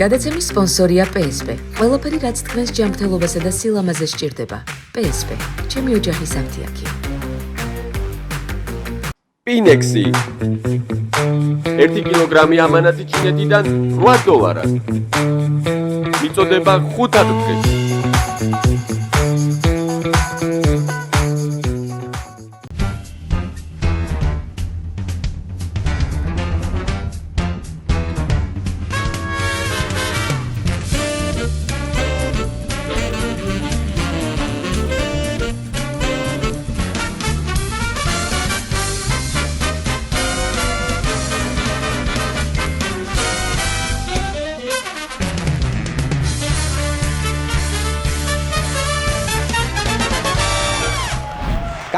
გადაცემის სპონსორია PSP. ყველაფერი რაც თქვენს ჯანმრთელობასა და სილამაზე სჭირდება. PSP. ჩემი ოჯახის აფთიაქი. Pinexi 1 კილოგრამი ამანათი ჩინეთიდან $8. მიწოდება 5 დღეში.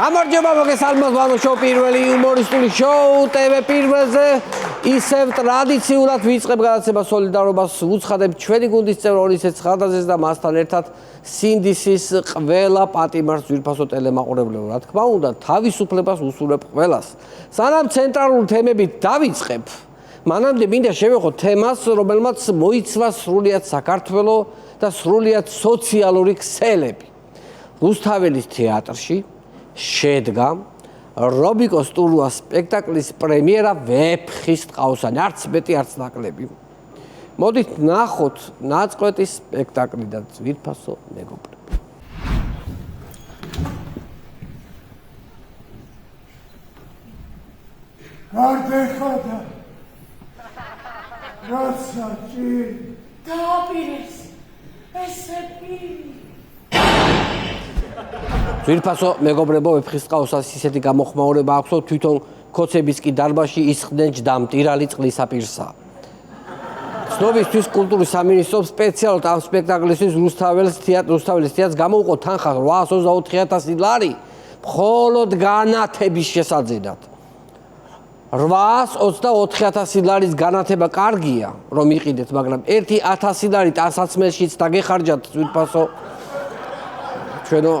გამარჯობა მოგესალმებით ბანო შოუ პირველი იუმორისტული შოუ TV პირველზე ისევ ტრადიციულად ვიწყებ გადაცემას სოლიდარობას უცხადებ ჩვენი გუნდის წევრ ორისეც ხარდაძეს და მასთან ერთად სინდისის ყველა პატიმარს ძვირფასო ტელემაყურებლებო რა თქმა უნდა თავისუფლებას უსურვებ ყველას სანამ ცენტრალური თემებით დავიწყებ მანამდე მინდა შევეხოთ თემას რომელმაც მოიცვა სრულიად საქართველო და სრულიად სოციალური ქსელები რუსთაველის თეატრში შედგა რობიკოს ტურუას სპექტაკლის პრემიერა ვეფხის ტყავსანი არც მეტი არც ნაკლები მოდით ნახოთ ნაწყვეტის სპექტაკლი და ძვირფასო მეგობრები გარდეხოდა რაცა ჭირი დააპირეს ესე პირი ძვირფასო მეგობრებო ვეფხის ტყავსას ისეთი გამოხმაურება აქვს თვითონ ქოცების კი დარბაზში ისხდნენ ჯდა მტირალი წყლისაპირსა ცნობისთვის კულტურის სამინისტრომ სპეციალურად ამ სპექტაკლისთვის რუსთაველის თეატრს გამოუყო თანხა $824,000 მხოლოდ განათების შესაძენად $824,000 განათება კარგია რომ იყიდეთ მაგრამ $1,000 ტანსაცმელშიც დაგეხარჯათ ძვირფასო ჩვენო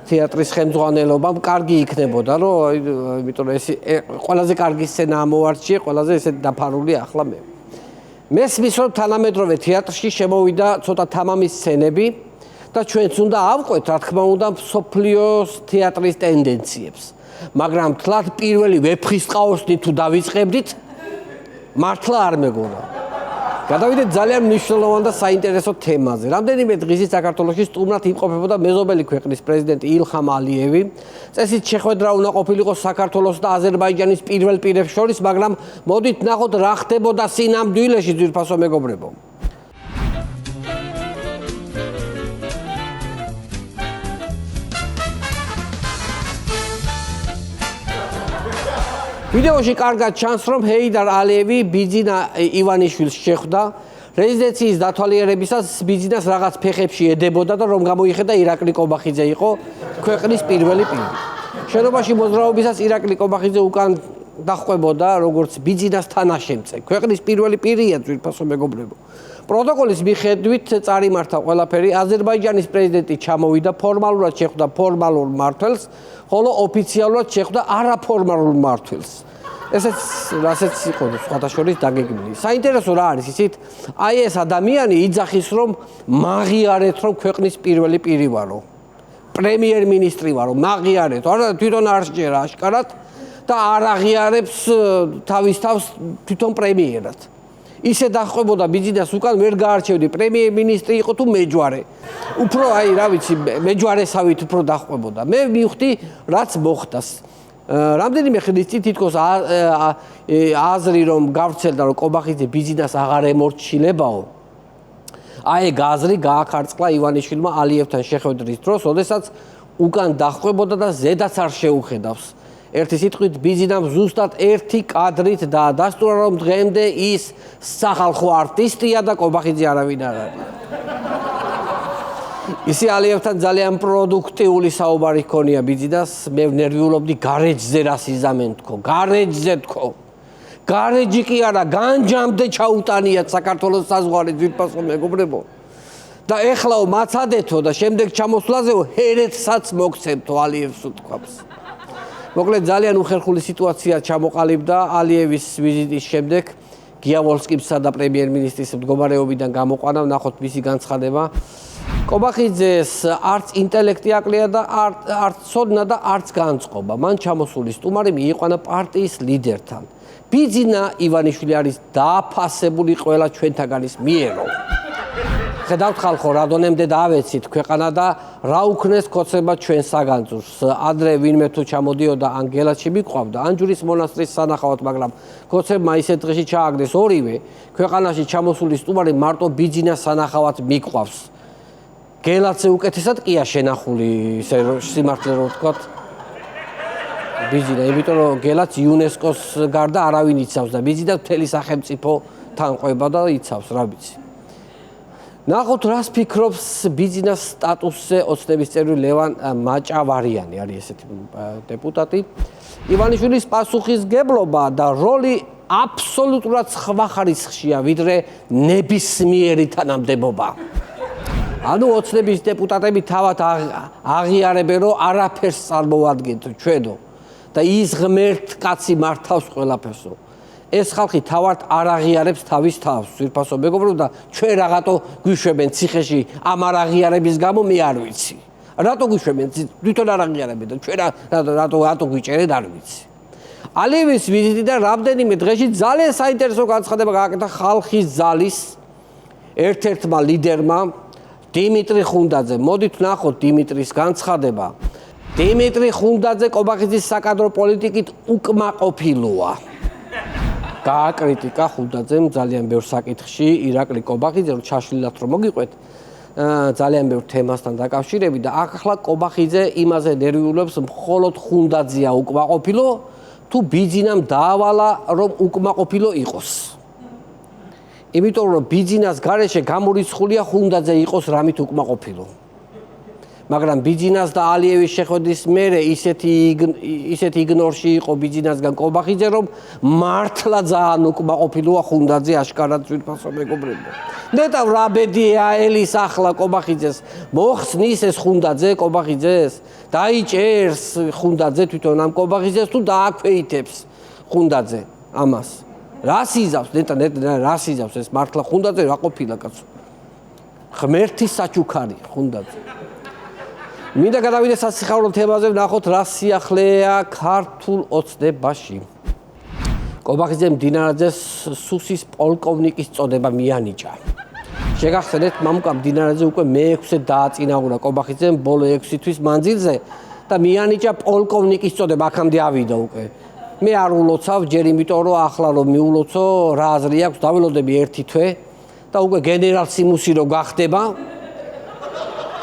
თეატრის ხელმძღვანელობამ კარგი იქნებოდა რომ იმიტომ რომ ეს ყველაზე კარგი სცენა ამოვარჩიე ყველაზე ესეთ დაფარული ახლა მე მესმის რომ თანამედროვე თეატრში შემოვიდა ცოტა თამამის სცენები და ჩვენც უნდა ავყვეთ რა თქმა უნდა მსოფლიოს თეატრის ტენდენციებს მაგრამ თლად პირველი ვეფხის ტყავსნი თუ დავიწყებდით მართლა არ მეგონა გადავიდეთ ძალიან მნიშვნელოვან და საინტერესო თემაზე. რამდენიმე დღეში საქართველოში სტუმრად იმყოფებოდა მეზობელი ქვეყნის პრეზიდენტი ილხამ ალიევი. წესით შეხვედრა უნდა ყოფილიყო საქართველოს და აზერბაიჯანის პირველ პირებს შორის, მაგრამ მოდით ნახოთ რა ხდებოდა სინამდვილეში ძვირფასო მეგობრებო. ვიდეოში კარგად ჩანს, რომ ჰეიდარ ალიევი ბიძინა ივანიშვილს შეხვდა. რეზიდენციის დათვალიერებისას ბიძინას რაღაც ფეხებში ედებოდა და რომ გამოიხედა ირაკლი კობახიძე იყო ქვეყნის პირველი პირი. შენობაში მოძრაობისას ირაკლი კობახიძე უკან დაჰყვებოდა როგორც ბიძინას თანაშემწე. ქვეყნის პირველი პირია ძვირფასო მეგობრებო. პროტოკოლის მიხედვით წარიმართა ყველაფერი აზერბაიჯანის პრეზიდენტი ჩამოვიდა ფორმალურად შეხვდა ფორმალურ მმართველს, ხოლო ოფიციალურად შეხვდა არაფორმალურ მმართველს. ესეც რასაც იყო სხვათა შორის დაგეგმილი. საინტერესო რა არის ისიც, აი ეს ადამიანი იძახის რომ მაღიარეთ რომ ქვეყნის პირველი პირი ვარო. პრემიერ-მინისტრი ვარო, მაღიარეთ. არა თვითონ არ შეერა აშკარად და არ აღიარებს თავის თავს თვითონ პრემიერად. ისე დახვებოდა ბიძინას უკან ვერ გაარჩევდი პრემიერ-მინისტრი იყო თუ მეჯვარე. უფრო აი რა ვიცი მეჯვარესავით უფრო დახვებოდა. მე მივხვდი რაც მოხდას. რამდენიმე ხნის წინ თითქოს აზრი რომ გავრცელდა რომ კობახიძე ბიძინას აღარ ემორჩილებაო. აი გაზრი გაახარწყლა ივანიშვილმა ალიევთან შეხვედრის დროს, როდესაც უკან დახვებოდა და ზედაც არ შეუხედავს. ერთი სიტყვით ბიძინამ ზუსტად ერთი კადრით დაადასტურა რომ დღემდე ის სახალხო არტისტია და კობახიძე არავინ არ არის. ისი ალიევთან ძალიან პროდუქტიული საუბარი ჰქონია ბიძინას, მე ნერვიულობდი გარეჯზე რას იზამენ თქო, გარეჯზე თქო. გარეჯი კი არა, განჯამდე ჩაუტანიათ საქართველოს საზღვარი ძვირფასო მეგობრებო. და ეხლაო მაცადეთო და შემდეგ ჩამოსვლაზეო ჰერეთსაც მოგცემთო ალიევს უთქვამს. მოკლედ ძალიან უხერხული სიტუაცია ჩამოყალიბდა ალიევის ვიზიტის შემდეგ გიავოლსკისა და პრემიერ-მინისტრის მდგომარეობიდან გამოყვანა, ნახოთ მისი განცხადება. კობახიძეს არც ინტელექტი აკლია და არც ცოდნა და არც განწყობა. მან ჩამოსული სტუმარი მიიყვანა პარტიის ლიდერთან. ბიძინა ივანიშვილი არის დააფასებული ყველა ჩვენთაგანის მიერო. ხედავთ ხალხო, რა დონემდე დაავეცით ქვეყანა და რა უქნეს ქოცება ჩვენ საგანძურს. ადრე ვინმე თუ ჩამოდიოდა ან გელათში მიყვავდა, ან ჯვრის მონასტრის სანახავად, მაგრამ ქოცებმა ისეთ დღეში ჩააგდეს ორივე, ქვეყანაში ჩამოსული სტუმარი მარტო ბიძინას სანახავად მიყვავს. გელათზე უკეთესად კია შენახული, ისე სიმართლე რო ვთქვათ. ბიძინა, იმიტომ რომ გელათს იუნესკოს გარდა არავინ იცავს და ბიძინა მთელი სახელმწიფო თანყვება და იცავს, რა ვიცი. ნახოთ, რას ფიქრობს ბიძინას სტატუსზე ოცნების წევრი ლევან მაჭავარიანი, არის ესეთი დეპუტატი. ივანიშვილის პასუხისგებლობა და როლი აბსოლუტურად სხვა ხარისხშია, ვიდრე ნებისმიერი თანამდებობა. ანუ ოცნების დეპუტატები თავად აღიარებენ, რომ არაფერს წარმოვადგენთ ჩვენო და ის ღმერთ კაცი მართავს ყველაფერსო. ეს ხალხი თავად არ აღიარებს თავის თავს, ძვირფასო მეგობრებო და ჩვენ რაღაცო გვიშვებენ ციხეში ამ არ აღიარების გამო მე არ ვიცი. რატო გვიშვებენ? თვითონ არ აღიარებენ და ჩვენ რატო გვიჭერენ არ ვიცი. ალიევის ვიზიტიდან რამდენიმე დღეში ძალიან საინტერესო განცხადება გააკეთა ხალხის ძალის ერთ-ერთმა ლიდერმა დიმიტრი ხუნდაძე. მოდით ნახოთ დიმიტრის განცხადება. დიმიტრი ხუნდაძე კობახიძის საკადრო პოლიტიკით უკმაყოფილოა. გააკრიტიკა ხუნდაძემ ძალიან ბევრ საკითხში ირაკლი კობახიძე, რომ ჩაშლილად რომ მოგიყვეთ ძალიან ბევრ თემასთან დაკავშირებით და ახლა კობახიძე იმაზე ნერვიულობს, მხოლოდ ხუნდაძეა უკმაყოფილო, თუ ბიძინამ დაავალა, რომ უკმაყოფილო იყოს. იმიტომ რომ ბიძინას გარეშე გამორიცხულია ხუნდაძე იყოს რამით უკმაყოფილო. მაგრამ ბიძინას და ალიევის შეხვედრის მერე ისეთი იგნორში იყო ბიძინასგან კობახიძე, რომ მართლა ძალიან უკმაყოფილოა ხუნდაძე აშკარად ძვირფასო მეგობრებო. ნეტავ რა ბედია ელის ახლა კობახიძეს, მოხსნის ეს ხუნდაძე კობახიძეს, დაიჭერს ხუნდაძე თვითონ ამ კობახიძეს თუ დააქვეითებს ხუნდაძე ამას. რას იზავს, ნეტა რას იზავს ეს მართლა ხუნდაძე რა ყოფილა კაცო. ღმერთის საჩუქარი ხუნდაძე. მინდა გადავიდე სასიხარულო თემაზე, ვნახოთ რა სიახლეა ქართულ ოცნებაში. კობახიძემ დინარაძეს სუსის პოლკოვნიკის წოდება მიანიჭა. შეგახსენეთ, მამუკა დინარაძე უკვე მე-6-ე დააწინაურა კობახიძემ ბოლო 6 თვის მანძილზე და მიანიჭა პოლკოვნიკის წოდება, აქამდე ავიდა უკვე. მე არ ულოცავ ჯერ იმიტომ, რომ ახლა რომ მიულოცო, რა აზრი აქვს, დაველოდები 1 თვე და უკვე გენერალ სიმუსი რო გახდება.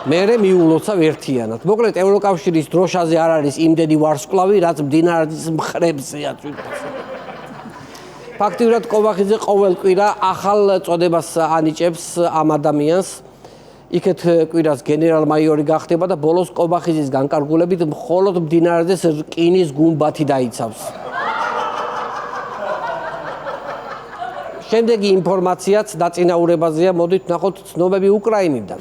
მერე მიულოცავ ერთიანად. მოკლედ ევროკავშირის დროშაზე არ არის იმდენი ვარსკვლავი, რაც მდინარაძის მხრებზეა ძვირფასო. ფაქტიურად კობახიძე ყოველ კვირა ახალ წოდებას ანიჭებს ამ ადამიანს. იქეთ კვირას გენერალ-მაიორი გახდება და ბოლოს კობახიძის განკარგულებით მხოლოდ მდინარაძეს რკინის გუმბათი დაიცავს. შემდეგი ინფორმაციაც დაწინაურებაზეა, მოდით ნახოთ ცნობები უკრაინიდან.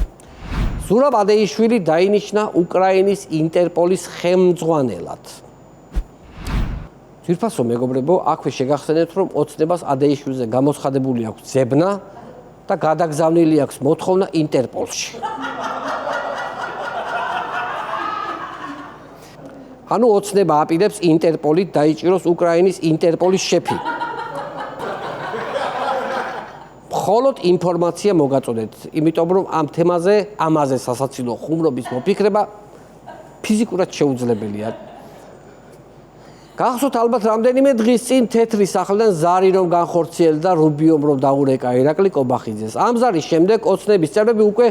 ზურაბ ადეიშვილი დაინიშნა უკრაინის ინტერპოლის ხელმძღვანელად. ძვირფასო მეგობრებო, აქვე შეგახსენეთ, რომ ოცნებას ადეიშვილზე გამოცხადებული აქვს ძებნა და გადაგზავნილი აქვს მოთხოვნა ინტერპოლში. ანუ ოცნება აპირებს ინტერპოლით დაიჭიროს უკრაინის ინტერპოლის შეფი. მხოლოდ ინფორმაცია მოგაწოდეთ, იმიტომ რომ ამ თემაზე, ამაზე სასაცილო ხუმრობის მოფიქრება ფიზიკურად შეუძლებელია. გახსოვთ ალბათ რამდენიმე დღის წინ თეთრი სახლიდან ზარი რომ განხორციელდა რუბიომ რომ დაურეკა ირაკლი კობახიძეს. ამ ზარის შემდეგ ოცნების წევრები უკვე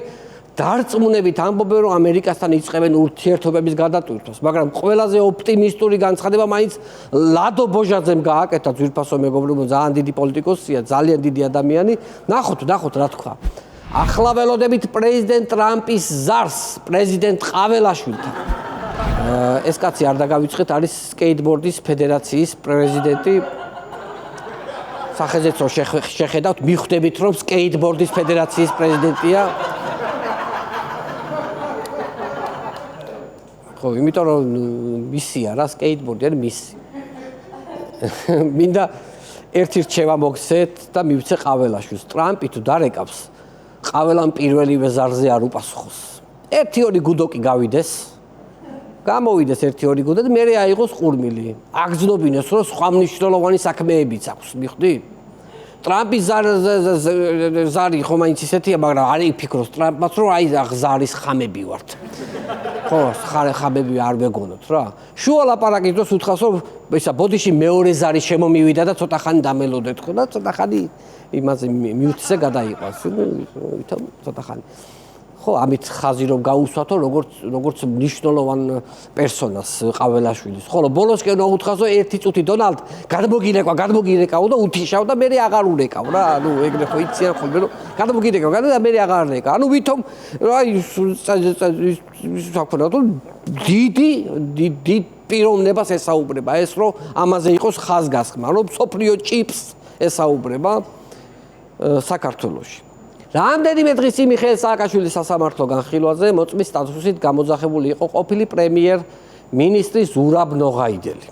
დარწმუნებით ამბობენ, რომ ამერიკასთან იწყებენ ურთიერთობების გადატვირთვას, მაგრამ ყველაზე ოპტიმისტური განცხადება მაინც ლადო ბოჟაძემ გააკეთა, ძვირფასო მეგობრებო, ძალიან დიდი პოლიტიკოსია, ძალიან დიდი ადამიანი. ნახოთ რა თქვა. ახლა ველოდებით პრეზიდენტ ტრამპის ზარს, პრეზიდენტ ყაველაშვილთან. ეს კაცი არ დაგავიწყეთ, არის სკეიტბორდის ფედერაციის პრეზიდენტი. სახეზეც რო შეხედავთ, მიხვდებით, რომ სკეიტბორდის ფედერაციის პრეზიდენტია. ხო, იმიტომ რომ მისია რა სკეიტბორდი არის მისი. მინდა ერთი რჩევა მოგცეთ და მივცე ყაველაშვილს. ტრამპი თუ დარეკავს, ყაველამ პირველივე ზარზე არ უპასუხოს. 1-2 გუდო კი გავიდეს. გამოვიდეს 1-2 გუდო და მერე აიღოს ყურმილი. აგზნობინეს, რომ სხვა მნიშვნელოვანი საქმეებიც აქვს, მიხვდი? ტრამპის ზარი ხო მაინც ისეთია, მაგრამ არ იფიქროს ტრამპმაც, რომ აი ზარის ხამები ვართ. ხო, ხამები არ მეგონოთ რა. შუა ლაპარაკის დროს უთხრას, რომ ისა ბოდიში მეორე ზარი შემომივიდა და ცოტა ხანი დამელოდეთ ხო და ცოტა ხანი იმაზე მიუთზე გადაიყვანს. ვითომ ცოტა ხანი. ხო, ამით ხაზი რომ გაუსვათო, როგორც მნიშვნელოვან პერსონას ყაველაშვილის. ხოლო ბოლოსკენ უთხრას, რომ ერთი წუთი დონალდ გადმოგირეკავ და უთიშავ და მე აღარ ურეკავ რა. ანუ ეგრე ხო იციან ხოლმე რომ გადმოგირეკავ და მე აღარ რეკავ. ანუ ვითომ აი საქმე თუ დიდი პიროვნებას ესაუბრება ეს რომ ამაზე იყოს ხაზგასხმა, რომ სოფლიო ჭიპს ესაუბრება საქართველოში. რამდენიმე დღის წინ მიხეილ სააკაშვილის სასამართლო განხილვაზე მოწმის სტატუსით გამოძახებული იყო ყოფილი პრემიერ-მინისტრი ზურაბ ნოღაიდელი.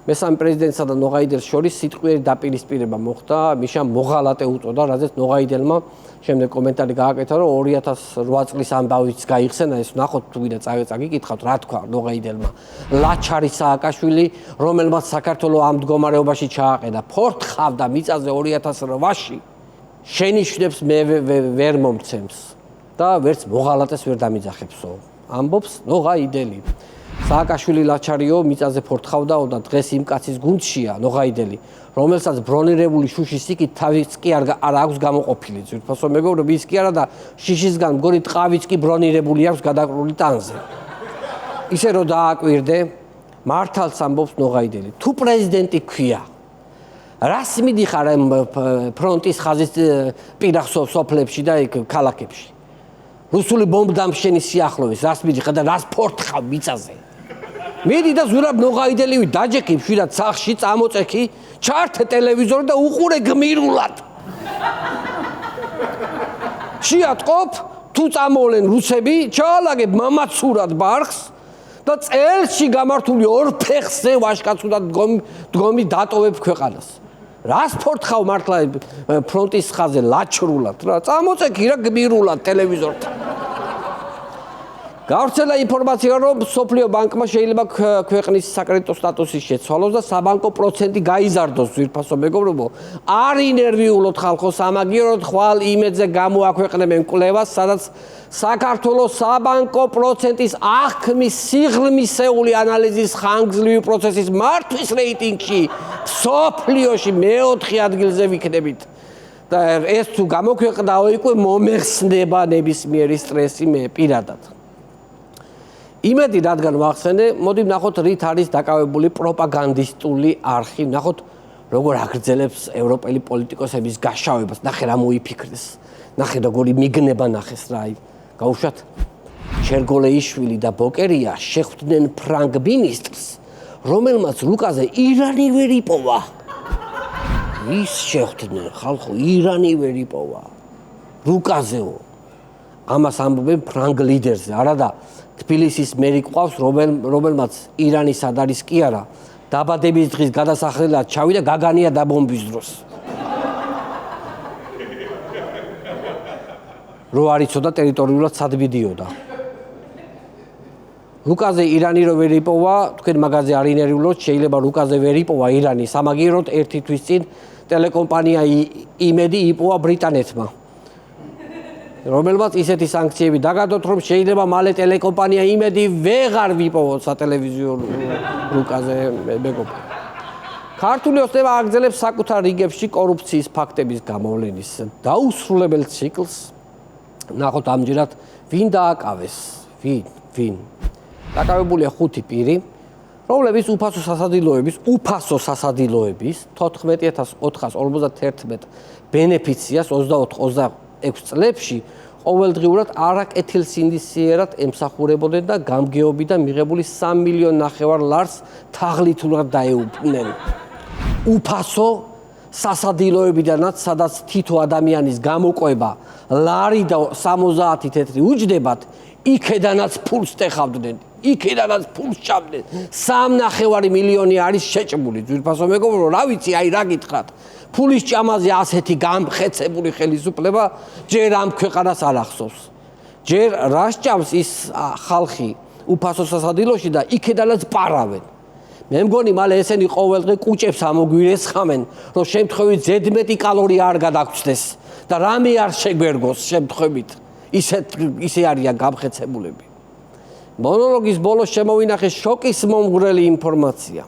მესამე პრეზიდენტსა და ნოღაიდელს შორის სიტყვიერი დაპირისპირება მოხდა, მიშა მოღალატე უწოდა, რაზეც ნოღაიდელმა შემდეგ კომენტარი გააკეთა, რომ 2008 წლის ამბავიც გაიხსენა, ეს ნახოთ თუ ვიდა წაგიკითხავთ, რა თქვა ნოღაიდელმა. ლაჩარი სააკაშვილი, რომელმაც საქართველოს ამ მდგომარეობაში ჩააყენა, ფორთხავდა მიწაზე 2008-ში. შენიშნებს მე ვერ მომცემს და ვერც მოღალატეს ვერ დამიძახებსო. ამბობს ნოღაიდელი. სააკაშვილი ლაჩარიო მიწაზე ფორთხავდა და დღეს იმ კაცის გუნდშია ნოღაიდელი, რომელსაც ბრონირებული შუშის სიკით თავიც კი არ აქვს გამოყოფილი. ძვირფასო მეგობრებო, ის კი არა და შიშისგან მგონი ტყავიც კი ბრონირებული აქვს გადაკრული ტანზე. ისე რომ დააკვირდე, მართალს ამბობს ნოღაიდელი. თუ პრეზიდენტი ქვია რას მიდიხარ ფრონტის ხაზის პირახ სოფლებში და ქალაქებში. რუსული ბომბდამშენის სიახლოვეს რას მიდიხარ და რას ფორთხავ მიწაზე. მიდი და ზურაბ ნოღაიდელივი დაჯექი მშვიდად სახლში, წამოწექი, ჩართე ტელევიზორი და უყურე გმირულად. შეატყობ, თუ წამოვლენ რუსები, ჩაალაგებ მამაცურად ბარხს და წელში გამართული 2 ფეხზე ვაშკაცუდად დგომი დატოვებ ქვეყანას. რას ფორთხავ მართლა ფრონტის ხაზზე ლაჩრულად რა, წამოწექი რა გმირულად ტელევიზორთან. გავრცელა ინფორმაცია, რომ სოფლიო ბანკმა შეიძლება ქვეყნის საკრედიტო სტატუსის შეცვალოს და საბანკო პროცენტი გაიზარდოს. ძვირფასო მეგობრებო, არ ინერვიულოთ ხალხო სამაგიეროდ, ხვალ იმედზე გამოაქვეყნებენ კვლევას, სადაც საქართველოს საბანკო პროცენტის აღქმის სიღრმისეული ანალიზის ხანგრძლივი პროცესის მართვის რეიტინგში სოფლიოში მე-4 ადგილზე ვიქნებით. და ეს თუ გამოქვეყნაო, უკვე მომეხსნება ნებისმიერი სტრესი მე პირადად. იმედი რადგან ვახსენე, მოდი ვნახოთ რით არის დაკავებული პროპაგანდისტული არხი, ვნახოთ როგორ აგრძელებს ევროპელი პოლიტიკოსების გაშავებას, ნახე რა მოიფიქრეს, ნახე როგორი მიგნება ნახეს რა. გაუშვათ, შერგოლეიშვილი და ბოკერია შეხვდნენ ფრანგ მინისტრს, რომელმაც რუკაზე ირანი ვერ იპოვა. ის შეხვდნენ ხალხო, ირანი ვერ იპოვა. რუკაზეო. ამას ამბობენ ფრანგ ლიდერზე, არა და თბილისის მერი ყავს, რომელმაც ირანის სად არის კი არა, დაბადების დღის გადასახლებლად ჩავიდა გაგანია დაბომბვის დროს. რო არ იცოდა ტერიტორიულად სად მიდიოდა. რუკაზე ირანი რო ვერ იპოვა, თქვენ მაგაზე არ ინერვიულოთ, შეიძლება რუკაზე ვერ იპოვა ირანი, სამაგიეროდ ერთი თვის წინ ტელეკომპანია იმედი იპოვა ბრიტანეთმა. რომელმაც ისეთი სანქციები დაგადოთ, რომ შეიძლება მალე ტელეკომპანია იმედი ვეღარ ვიპოვოთ სატელევიზიო რუკაზე მეგობრებო. ქართული ოცნება აგრძელებს საკუთარ რიგებში კორუფციის ფაქტების გამოვლენის დაუსრულებელ ციკლს. ნახოთ ამჯერად ვინ დააკავეს, ვინ. დაკავებულია 5 პირი, რომლებიც უფასო სასადილოების 14451 ბენეფიციას 24-26 წლებში ყოველდღიურად არაკეთილსინდისიერად ემსახურებოდნენ და გამგეობიდან მიღებული 3,5 მილიონ ლარს თაღლითურად დაეუფლნენ. უფასო სასადილოებიდანაც, სადაც თითო ადამიანის გამოკვება ლარი და 70 თეთრი უჯდებათ, იქედანაც ფულს ტეხავდნენ, იქედანაც ფულს ჭამდნენ. 3.5 მილიონი არის შეჭმული. ძვირფასო მეგობრო, რა ვიცი, აი რა გითხრათ. ფულის ჭამაზე ასეთი გამხეცებული ხელისუფლება ჯერ ამ ქვეყანას არ ახსოვს. ჯერ რას ჭამს ის ხალხი უფასო სასადილოში და იქედანაც პარავენ. მე მგონი მალე ესენი ყოველდღე კუჭებს ამოგვირესხამენ, რომ შემთხვევით ზედმეტი კალორია არ გადაგწდეს და რამე არ შეგვერგოს შემთხვევით. ისე არიან გამხეცებულები. მონოლოგის ბოლოს შემოვინახე შოკის მომგვრელი ინფორმაცია.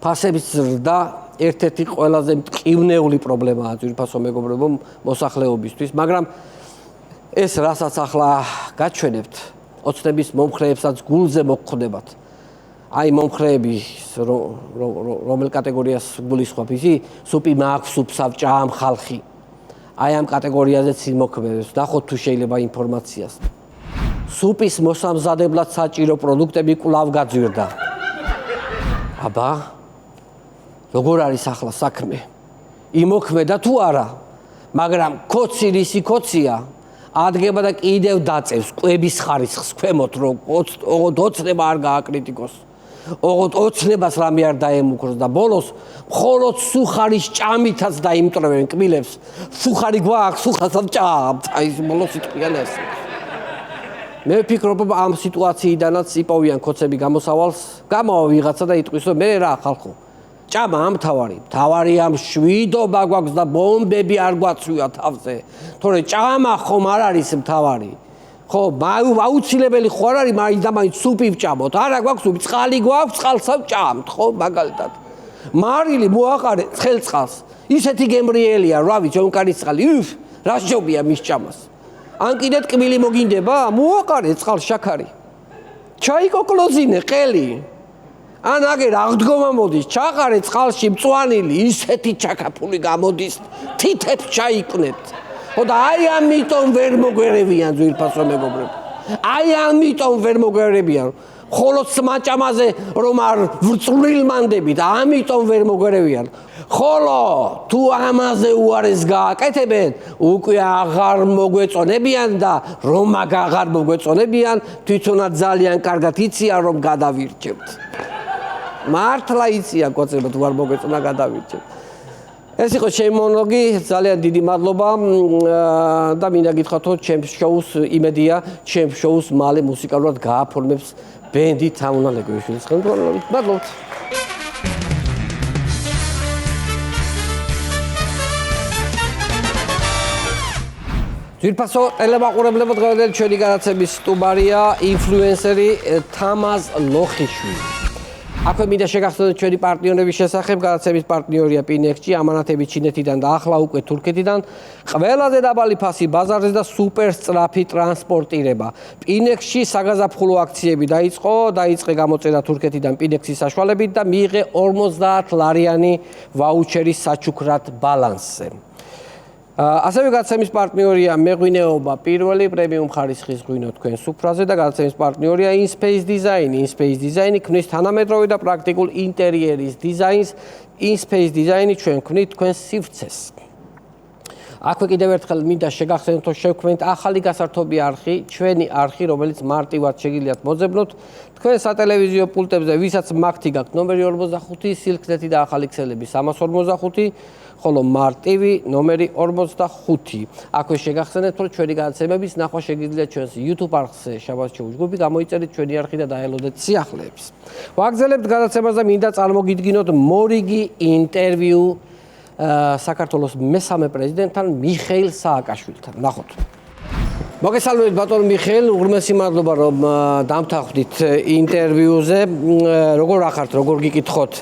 ფასების ზრდა ერთ-ერთი ყველაზე მტკივნეული პრობლემაა ძვირფასო მეგობრებო მოსახლეობისთვის, მაგრამ ეს რასაც ახლა გაჩვენებთ, ოცნების მომხრეებსაც გულზე მოხვდებათ. აი მომხრეები რომელ კატეგორიას გულისხმობ, ისი სუპი მაქვს, სუპს ავჭამ ხალხი. აი ამ კატეგორიაზეც იმოქმედებს, ნახოთ თუ შეიძლება ინფორმაციას. სუპის მოსამზადებლად საჭირო პროდუქტები კვლავ გაძვირდა. აბა, როგორ არის ახლა საქმე? იმოქმედა თუ არა? მაგრამ კოცი რისი კოცია? ადგება და კიდევ დაწევს კვების ხარისხს ქვემოთ, რომ ოცნება არ გააკრიტიკოს. ოღონდ ოცნებას რამე არ დაემუქროს და ბოლოს მხოლოდ სუხარის ჭამითაც დაიმტრევენ კბილებს. სუხარი გვაქვს, სუხასაც ჭამთ. აი ეს ბოლოს იტყვიან ესე. მე ვფიქრობ, ამ სიტუაციიდანაც იპოვიან კოცები გამოსავალს, გამავა ვიღაცა და იტყვის, რომ მე რა ხალხო. ჭამა ამ თავარი ამ შვიდობა გვაქვს და ბომბები არ გვაცვია თავზე. თორე ჭამა ხომ არ არის მთავარი. ხო, აუცილებელი ხო არ არის მაინც და მაინც სუპი ვჭამოთ. არა გვაქვს სუპი, წყალი გვაქვს, წყალსაც ვჭამთ, ხო, მაგალითად. მარილი მოაყარე ცხელწყალს. ისეთი გემრიელია, რა ვიცი, ონკარის წყალი. რა შეობია მის ჭამას. ან კიდე ტკბილი მოგინდება, მოაყარე წყალს შაქარი. ჩაიკოკლოზინე ყელი. ან აგერ აღდგომა მოდის, ჩაყარე წყალში მწვანილი, ისეთი ჩაკაფული გამოდის, თითებს ჩაიკვნეთ. ხო და აი ამიტომ ვერ მოგვერევიან ძვირფასო მეგობრებო. აი ამიტომ ვერ მოგვერევიან. ხოლო სმაჭამაზე რომ არ ვრწმილმანდებით, ამიტომ ვერ მოგვერევიან. ხოლო თუ ამაზე უარეს გააკეთებენ, უკვე აღარ მოგვეწონებიან და რომ აღარ მოგვეწონებიან, თვითონაც ძალიან კარგად იციან რომ გადავირჩევთ. მართლა იციან კოცებად თუ არ მოგვეწონა გადავირჩევთ. ეს იყო ჩემი მონოლოგი, ძალიან დიდი მადლობა და მინდა გითხრათ, რომ ჩემს შოუს იმედია, ჩემს შოუს მალე მუსიკალურად გააფორმებს ბენდი თამუნა ლეგვიშვილის ხელმძღვანელობით. მადლობთ. ძვირფასო ტელემაყურებლებო, დღევანდელი ჩვენი განაცემის სტუმარია ინფლუენსერი თამაზ ლოხიშვილი. აქვე მინდა შეგახსენოთ ჩვენი პარტნიორების შესახებ. განაცემის პარტნიორია პინექსი, ამანათები ჩინეთიდან და ახლა უკვე თურქეთიდან. ყველაზე დაბალი ფასი ბაზარზე და სუპერ სწრაფი ტრანსპორტირება. პინექსში საგაზაფხულო აქციები დაიწყე გამოწერა თურქეთიდან პინექსის საშუალებით და მიიღე 50 ლარიანი ვაუჩერი საჩუქრად ბალანსზე. ასევე განაცემის პარტნიორია მეღვინეობა პირველი პრემიუმ ხარისხის ღვინო თქვენს სუფრაზე და განაცემის პარტნიორია InSpace Design. InSpace Design ქმნის თანამედროვე და პრაქტიკულ ინტერიერის დიზაინს. InSpace Design ჩვენ ქმნით თქვენს სივრცეს. აქვე კიდევ ერთხელ მინდა შეგახსენოთ, რომ შევქმნით ახალი გასართობი არხი, ჩვენი არხი, რომელიც მარტივად შეგიძლიათ მოძებნოთ თქვენ სატელევიზიო პულტებზე, ვისაც მაგთი გაქვთ ნომერი 45, სილქნეთი და ახალი ქსელები 345, ხოლო მარტივი ნომერი 45. აქვე შეგახსენეთ, რომ ჩვენი განაცემების ნახვა შეგიძლიათ ჩვენს YouTube არხზე შაბათ შოუს ჯგუფი, გამოიწერეთ ჩვენი არხი და დაელოდეთ სიახლეებს. ვაგზელებთ განაცემას და მინდა წარმოგიდგინოთ მორიგი ინტერვიუ საქართველოს მესამე პრეზიდენტთან მიხეილ სააკაშვილთან. ნახოთ. მოგესალმებით ბატონ მიხეილ, უღრმესი მადლობა რომ დამთავრდით ინტერვიუზე. როგორ ახართ, როგორ გიკითხოთ?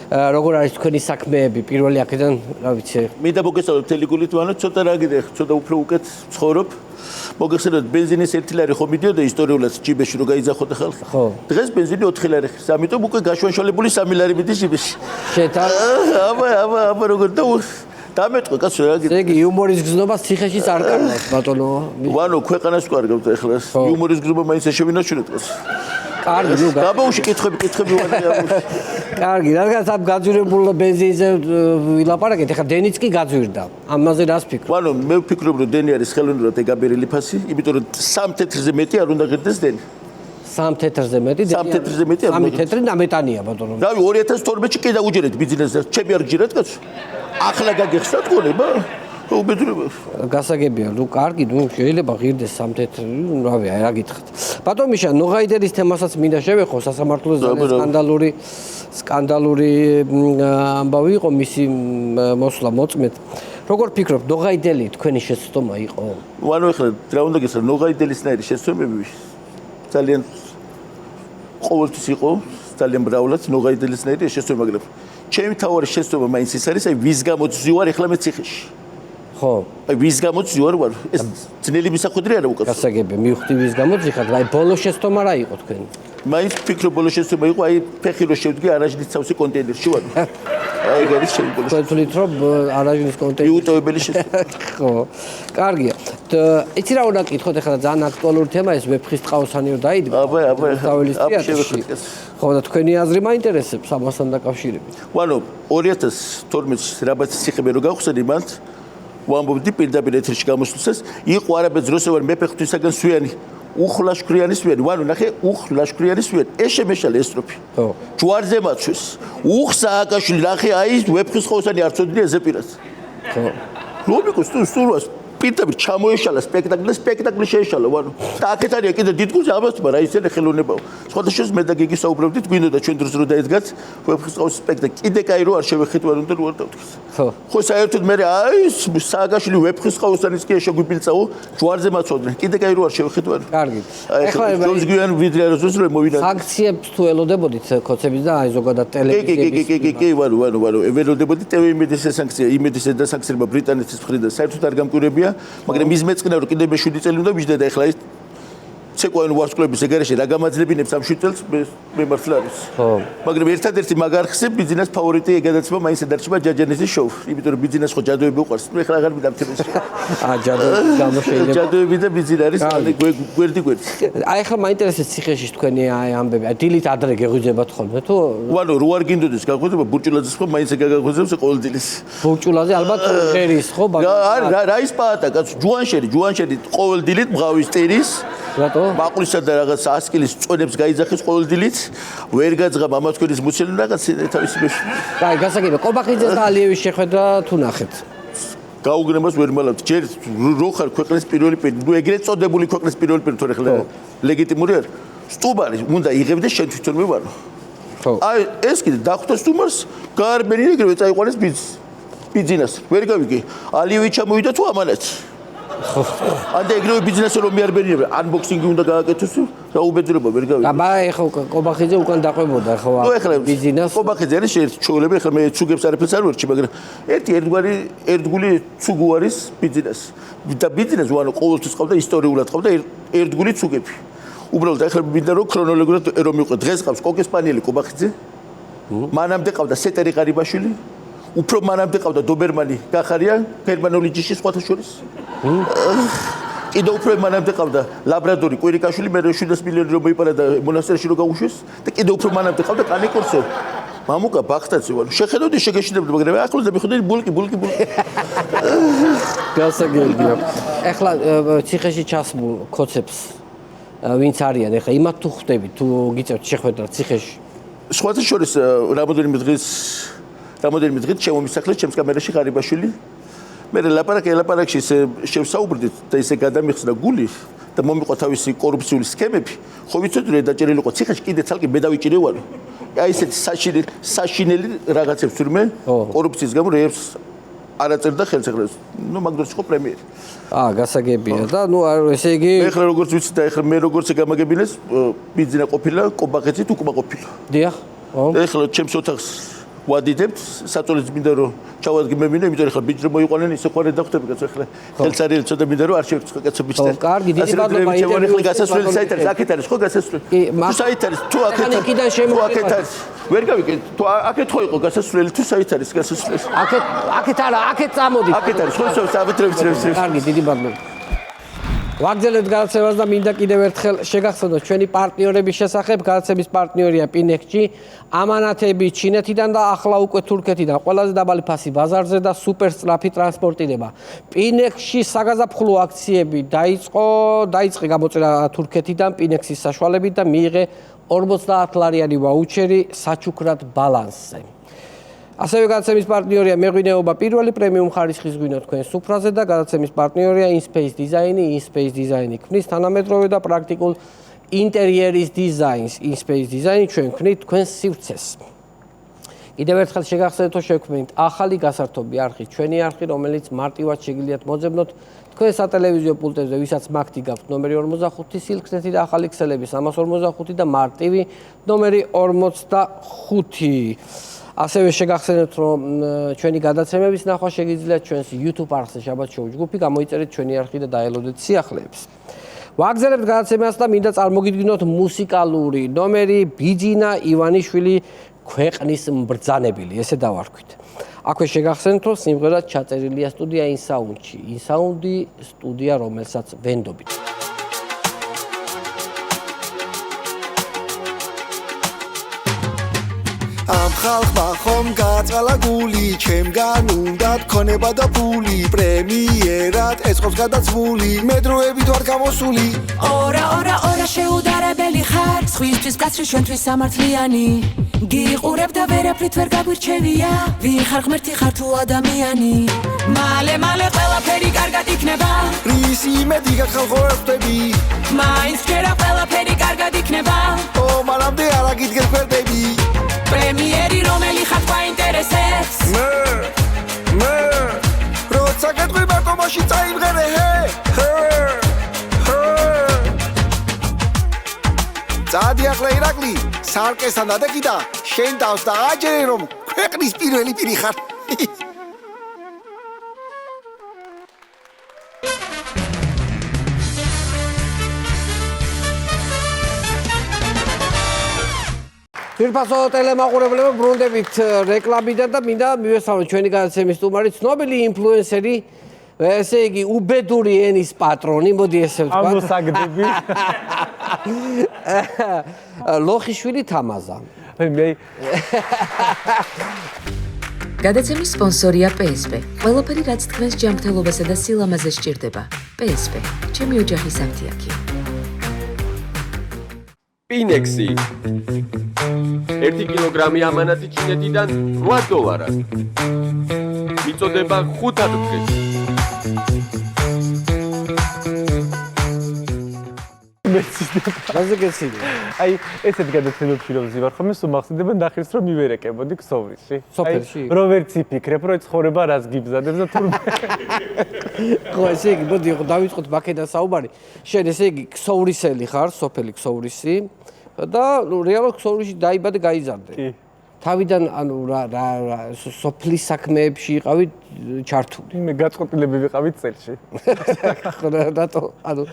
როგორ არის თქვენი საქმეები პირველი აქედან, რა ვიცი. მინდა მოგესალმოთ მთელი გულით, ვანო ცოტა რა გიდე, ცოტა უფრო უკეთ ცხოვრობ. მოგეხსენოთ ბენზინის 1 ლარი ხომ მიდიოდა ისტორიულად ჯიბეში რო გაიძახოთ ხალხი. ხო. დღეს ბენზინი 4 ლარი ხარ. ამიტომ უკვე გაშვანშვალებული 3 ლარი მიდის ჯიბეში. შეთან. აბა როგორ დამეტყო კაცო რა გიდე. ესე იგი იუმორის გზნობას ციხეშიც არ კარგავს ბატონო. ვანო ქვეყანას კარგავთ ეხლა. იუმორის გზნობა მაინც შემინაშურეთ კაცო. კარგი, ნუ გაბოუში კითხები ვარ. კარგი, რადგან ამ გაძვირებულ ბენზინზე ვილაპარაკეთ, ეხლა დენიც კი გაძვირდა. ამაზე რას ფიქრობ? ანუ მე ვფიქრობ, რომ დენი არის ხელოვნურად ეგაბერილი ფასი, იმიტომ რომ 3 თეთრზე მეტი არ უნდა ღირდეს დენი. 3 თეთრზე მეტი, 3 თეთრზე მეტი არ 3 თეთრი ნამეტანია ბატონო. რავი 2012-ში კიდე უჯერეთ ბიზნესს, ჩემი არ გჯერათ კაცო. ახლა გაგეხსნათ ყოლება? უბედურება. გასაგებია, ნუ კარგი, ნუ შეიძლება ღირდეს 3 თეთრი, რავი, რა გითხრათ. ბატონ მიშა, ნოღაიდელის თემასაც მინდა შევეხო, სასამართლოს სკანდალური ამბავი იყო მისი მოსვლა მოწმეთ. როგორ ფიქრობ, ნოღაიდელი თქვენი შეცდომა იყო? ანუ ახლა რა უნდა გესწრა, ნოღაიდელისნაირი შეცდომები ძალიან ყოველთვის იყო, ძალიან მრავლად ნოღაიდელისნაირი შეცდომა, მაგრამ ჩემი თავარი შეცდომა მაინც ის არის, აი ვის გამოძი ვარ ახლა მე ციხეში. ხო. აი ვის გამოძი ვარ? ეს ძნელი მისახვედრი არა უკაცო. გასაგებია, მივხვდი ვის გამოძი ხარ, აი ბოლო შეცდომა რა იყო თქვენი? მაინც ფიქრობ ბოლო შეცდომა იყო, აი ფეხი რო შევდგე არაჟნის ცავსი კონტეინერში ვარ. აი გადის ჩემი ბოლო. თქვენთვით რომ არაჟნის კონტეინერი იუტოებელი შეცდომა. ხო. კარგია. იცი რა უნდა გითხოთ ახლა ძალიან აქტუალური თემა ეს ვეფხის ტყაოსანი რო დაიდგა. ხო და თქვენი აზრი მაინტერესებს ამასთან დაკავშირებით. ანუ 2012-ში რაბაც ციხე რო გავხსენე მან ვამბობდი პირდაპირ ეთერში გამოსვლისას იყო არაბეთს როსევარ მეფე ღვთისაგან სვიანი უხლაშქრიანი სვიანი ანუ ნახე უხლაშქრიანი სვიანი ეშემეშალე ესტროფი ხო ჯვარზე მაცვის უხსააკაშვილი ნახე აი ვეფხის ყაოსანი არ წოდნია ზეპირას ხო ლოგიკოს თუ სულვას პირდაპირ ჩამოეშალა სპექტაკლი შეეშალა ანუ და აქეთ არის კიდე დიდგულზე ამასთმა რა ისინი ხელოვნებაო სხვადასხვა მე და გიგი საუბრობდით გვინდოდა ჩვენ დროს რო დაედგათ ვეფხის ყაოსის სპექტაკლი კიდე კაი რო არ შევეხეთ ვარ უნდა რო არ დავთქს ხო საერთოდ მე აი სააკაშვილი ვეფხის ყაოსანის კი შეგვიპილწაო ჯვარზე მაცოდნენ კიდე კაი რო არ შევეხეთ ვარ კარგი ეხლა ჯონს გვიან ვიდრე არასდროს რო მოვიდა სანქციებს თუ ელოდებოდით კოცების და აი ზოგადად ტელევიზიების კი ვარო ელოდებოდი ტევ იმედის სანქცია იმედის და სანქციება ბრიტანეთის მხრიდან საერთოდ არ გამკვირებია მაგრამ ის მეწყინა რომ კიდე მე 7 წელი უნდა მიჯდა და ეხლა ის ცეკვაენ ვარსკვლების ეგარეში რა გამაძლებინებს ამ 7 წელს მე მართლა არის ხო მაგრამ ერთადერთი მაგარხზე ბიზნეს ფავორიტი ეგადაცება მაინც დარჩება ჯაჯანესის შოუ იმიტომ რომ ბიზნეს ხო ჯადოები უყარს მე ეხლა აღარ მიდამთებს ჯადოები გამოშეილება ჯადოები და ბიზნესი არის გვერდი აი ხა მაინტერესებს ციხეში თქვენი აი ამბები დილით ადრე გეღვიძებათ ხოლმე თუ ანუ რო არ გინდოდეს გაღვიძება ბურჭულაძეს ხო მაინც გაგაღვიძებს ყოველ დილის ბურჭულაძე ალბათ ჟერის ხო რა ის პაატა კაცო ჯუანშერი ყოველ დილით მღავის ტერის რატო მაყვლისა და რაღაც 100 კილის წონებს გაიძახეს ყოველ დილით ვერ გაძღა მამაცქურის მუცელი რაღაც თავისი მეში აი გასაგებია ყობახიძეს და ალიევის შეხვედრა თუ ნახეთ გაუგნებას ვერ მალავთ ჯერ რო ხარ ქვეყნის პირველი პირი ნუ ეგრეთ წოდებული ქვეყნის პირველი პირი თორე ხლა ლეგიტიმური არ სტუბარი უნდა იღებდეს შენ თვითონვე ვარო ხო აი ეს კიდე დახვდა სტუმარს გარბენი ეგრევე წაიყვანეს ბიზნეს ვერ გავიგე ალიევი ჩამოვიდა თუ ამანაც ანდა ეგრევე ბიზნესზე რომ მიარბენიებ ანბოქსინგი უნდა გააკეთოს რა უბედურება ვერ გავიგე აბა ეხლა ყობახიძე უკან დაყვებოდა ხო ბიზნეს ყობახიძე არის შეეჩოლები ეხლა მე ცუგებს არაფერს არ ვერჩი მაგრამ ერთგული ცუგუ არის ბიზნეს და ბიზნეს ვანო ყოველთვის ყავდა ისტორიულად ყავდა ერთგული ცუგები უბრალოდ ეხლა მინდა რომ ქრონოლოგიურად რომ მივყვე დღეს ყავს კოკესპანიელი ყობახიძე მანამდე ყავდა სეტერი ყარიბაშვილი უფრო მანამდე ყავდა დობერმანი გახარია გერმანული ჯიში სხვათა შორის კიდევ უფრო მანამდე ყავდა ლაბრადორი კვირიკაშვილი მე 700 მილიონი რომ მოიპარა და მონასტერში რომ გაუშვეს და კიდევ უფრო მანამდე ყავდა კანიკორსო მამუკა ბახტაცი ვარ შეხედავდი შეგეშინებდი მაგრამ ახლოს მიხვდი ბულკი გასაგებია ეხლა ციხეში ჩასმულ კოცებს ვინც არიან ეხლა იმათ თუ ხვდები თუ გიწევთ შეხვედრა ციხეში სხვათა შორის რამოდენიმე დღით შემომისახლეს ჩემს კამერაში ღარიბაშვილი მე ლაპარაკში შევსაუბრდით და ისე გადამიხსნა გული და მომიყვა თავისი კორუფციული სქემები ხო ვიცოდი რომ დაჭერილი იყო ციხეში კიდე ცალკე მე დავიჭირე ვარო აი ესეთი საშინელი რაღაცებს ვირმე კორუფციის გამო რეებს არაწერდა ხელს ეხლა ნუ მაგდროს იყო პრემიერი გასაგებია და ნუ ესე იგი ეხლა როგორც ვიცი და ეხლა მე როგორც გამაგებინეს ბიზნესა ყოფილა ყობახეთით უკმა ყოფილა დიახ ეხლა ჩემს ოთახს ვადიდებთ საწოლიც მინდა რომ ჩავადგმებინო იმიტომ რომ ეხლა ბიჭრე მოიყვანენ ისე ყვარე დახვდები კაცო ეხლა ხელსარიელი ცოტა მინდა რომ არ შევწყვე კაცო ბიჭრე კარგი დიდი მადლობა ეხლა გასასვლელი საით არის აქეთ არის ხო გასასვლელი თუ საით არის თუ აქეთ არის ვერ გავიგე თუ აქეთ ხო იყო გასასვლელი თუ საით არის გასასვლელი აქეთ არა აქეთ წამოდით აქეთ არის ხო საერთოდ კარგი დიდი მადლობა ვაგრძელებთ გადაცემას და მინდა კიდევ ერთხელ შეგახსენოთ ჩვენი პარტნიორების შესახებ. გადაცემის პარტნიორია Pinexchi, ამანათები ჩინეთიდან და ახლა უკვე თურქეთიდან. ყველაზე დაბალი ფასი ბაზარზე და სუპერ სწრაფი ტრანსპორტირება. Pinexchi საგაზაფხულო აქციები დაიწყე გამოწერა თურქეთიდან Pinexis საშუალებით და მიიღე 50 ლარიანი ვაუჩერი საჩუქრად ბალანსზე. ასევე გადაცემის პარტნიორია მეღვინეობა პირველი პრემიუმ ხარისხის ღვინო თქვენს სუფრაზე და გადაცემის პარტნიორია InSpace დიზაინი. InSpace დიზაინი ქმნის თანამედროვე და პრაქტიკულ ინტერიერის დიზაინს. InSpace დიზაინი ჩვენ ქმნით თქვენს სივრცეს. კიდევ ერთხელ შეგახსენებთ, შევქმნით ახალი გასართობი არხი, ჩვენი არხი, რომელიც მარტივად შეგიძლიათ მოძებნოთ თქვენ სატელევიზიო პულტებზე, ვისაც მაგთი გაქვთ ნომერი 45, სილქცეთი და ახალი ქსელები 345 და მარტივი ნომერი 45. ასევე შეგახსენებთ, რომ ჩვენი გადაცემების ნახვა შეგიძლიათ ჩვენს YouTube არხზე შაბათ შოუ ჯგუფი, გამოიწერეთ ჩვენი არხი და დაელოდეთ სიახლეებს. ვაგრძელებთ გადაცემას და მინდა წარმოგიდგინოთ მუსიკალური ნომერი ბიძინა ივანიშვილი ქვეყნის mbრძანებელი, ესე დავარქვით. აქვე შეგახსენებთ, რომ სიმღერა ჩაწერილია სტუდია InSound-ში. InSound-ი სტუდია, რომელსაც ვენდობით. ამ ხალხმა ხომ გაწყალა გული, ჩემგან უნდა თქონება და ფული, პრემიერად ეწყობს გადაცმული, მე დროებით ვარ გამოსული. ორა შეუდარებელი ხარ, სხვისთვის კაცრი ჩვენთვის სამართლიანი. გიყურებ და ვერაფრით ვერ გაგვირჩევია, ვინ ხარ ღმერთი ხარ თუ ადამიანი. მალე ყველაფერი კარგად იქნება, რის იმედი გაქვს ხალხო ხვდები, მაინც ჯერა ყველაფერი კარგად იქნება. მანამდე არა გიდგეს ფერდები. პრემიერი რომელი ხარ გვაინტერესებს, მე როცა გეტყვი მარტო მაშინ წაიმღერე წადი ახლა ირაკლი სარკესთან დადექი და შენ დავს და აჯერე რომ ქვეყნის პირველი პირი ხარ. ძვირფასო ტელემაყურებლებო, ბრუნდებით რეკლამიდან და მინდა მივესალმოთ ჩვენი გადაცემის სტუმარი, ცნობილი ინფლუენსერი, ესე იგი უბედური ენის პატრონი, მოდი ესე ვთქვა. ამოსაგდები. ლოხიშვილი თამაზა. გადაცემის სპონსორია PSP. ყველაფერი რაც თქვენს ჯანმრთელობასა და სილამაზეს სჭირდება. PSP. ჩემი ოჯახის აფთიაქი. Pinexi. 1 კილოგრამი ამანათი ჩინეთიდან $8. მიწოდება 5 დღეს. გაზეგეცილი. აი, ესეთ გადაცემებში რომ ვზივარ ხოლმე, სულ მახსენდება ნახირს რომ მივერეკებოდი ქსოვრისში. სოფელში. რო ვერც იფიქრებ, რომ ცხოვრება რას გიბზადებს და თურმე. ხო, ესე იგი, მოდი დავიწყოთ ბაქედან საუბარი. შენ ესე იგი ქსოვრისელი ხარ, სოფელი ქსოვრისი და რეალურად ქსოვრისში დაიბადე, გაიზარდე. კი. თავიდან ანუ რა სოფლის საქმეებში იყავი ჩართული. მე გაწყობილები ვიყავით წელში. ხო, რატო? ანუ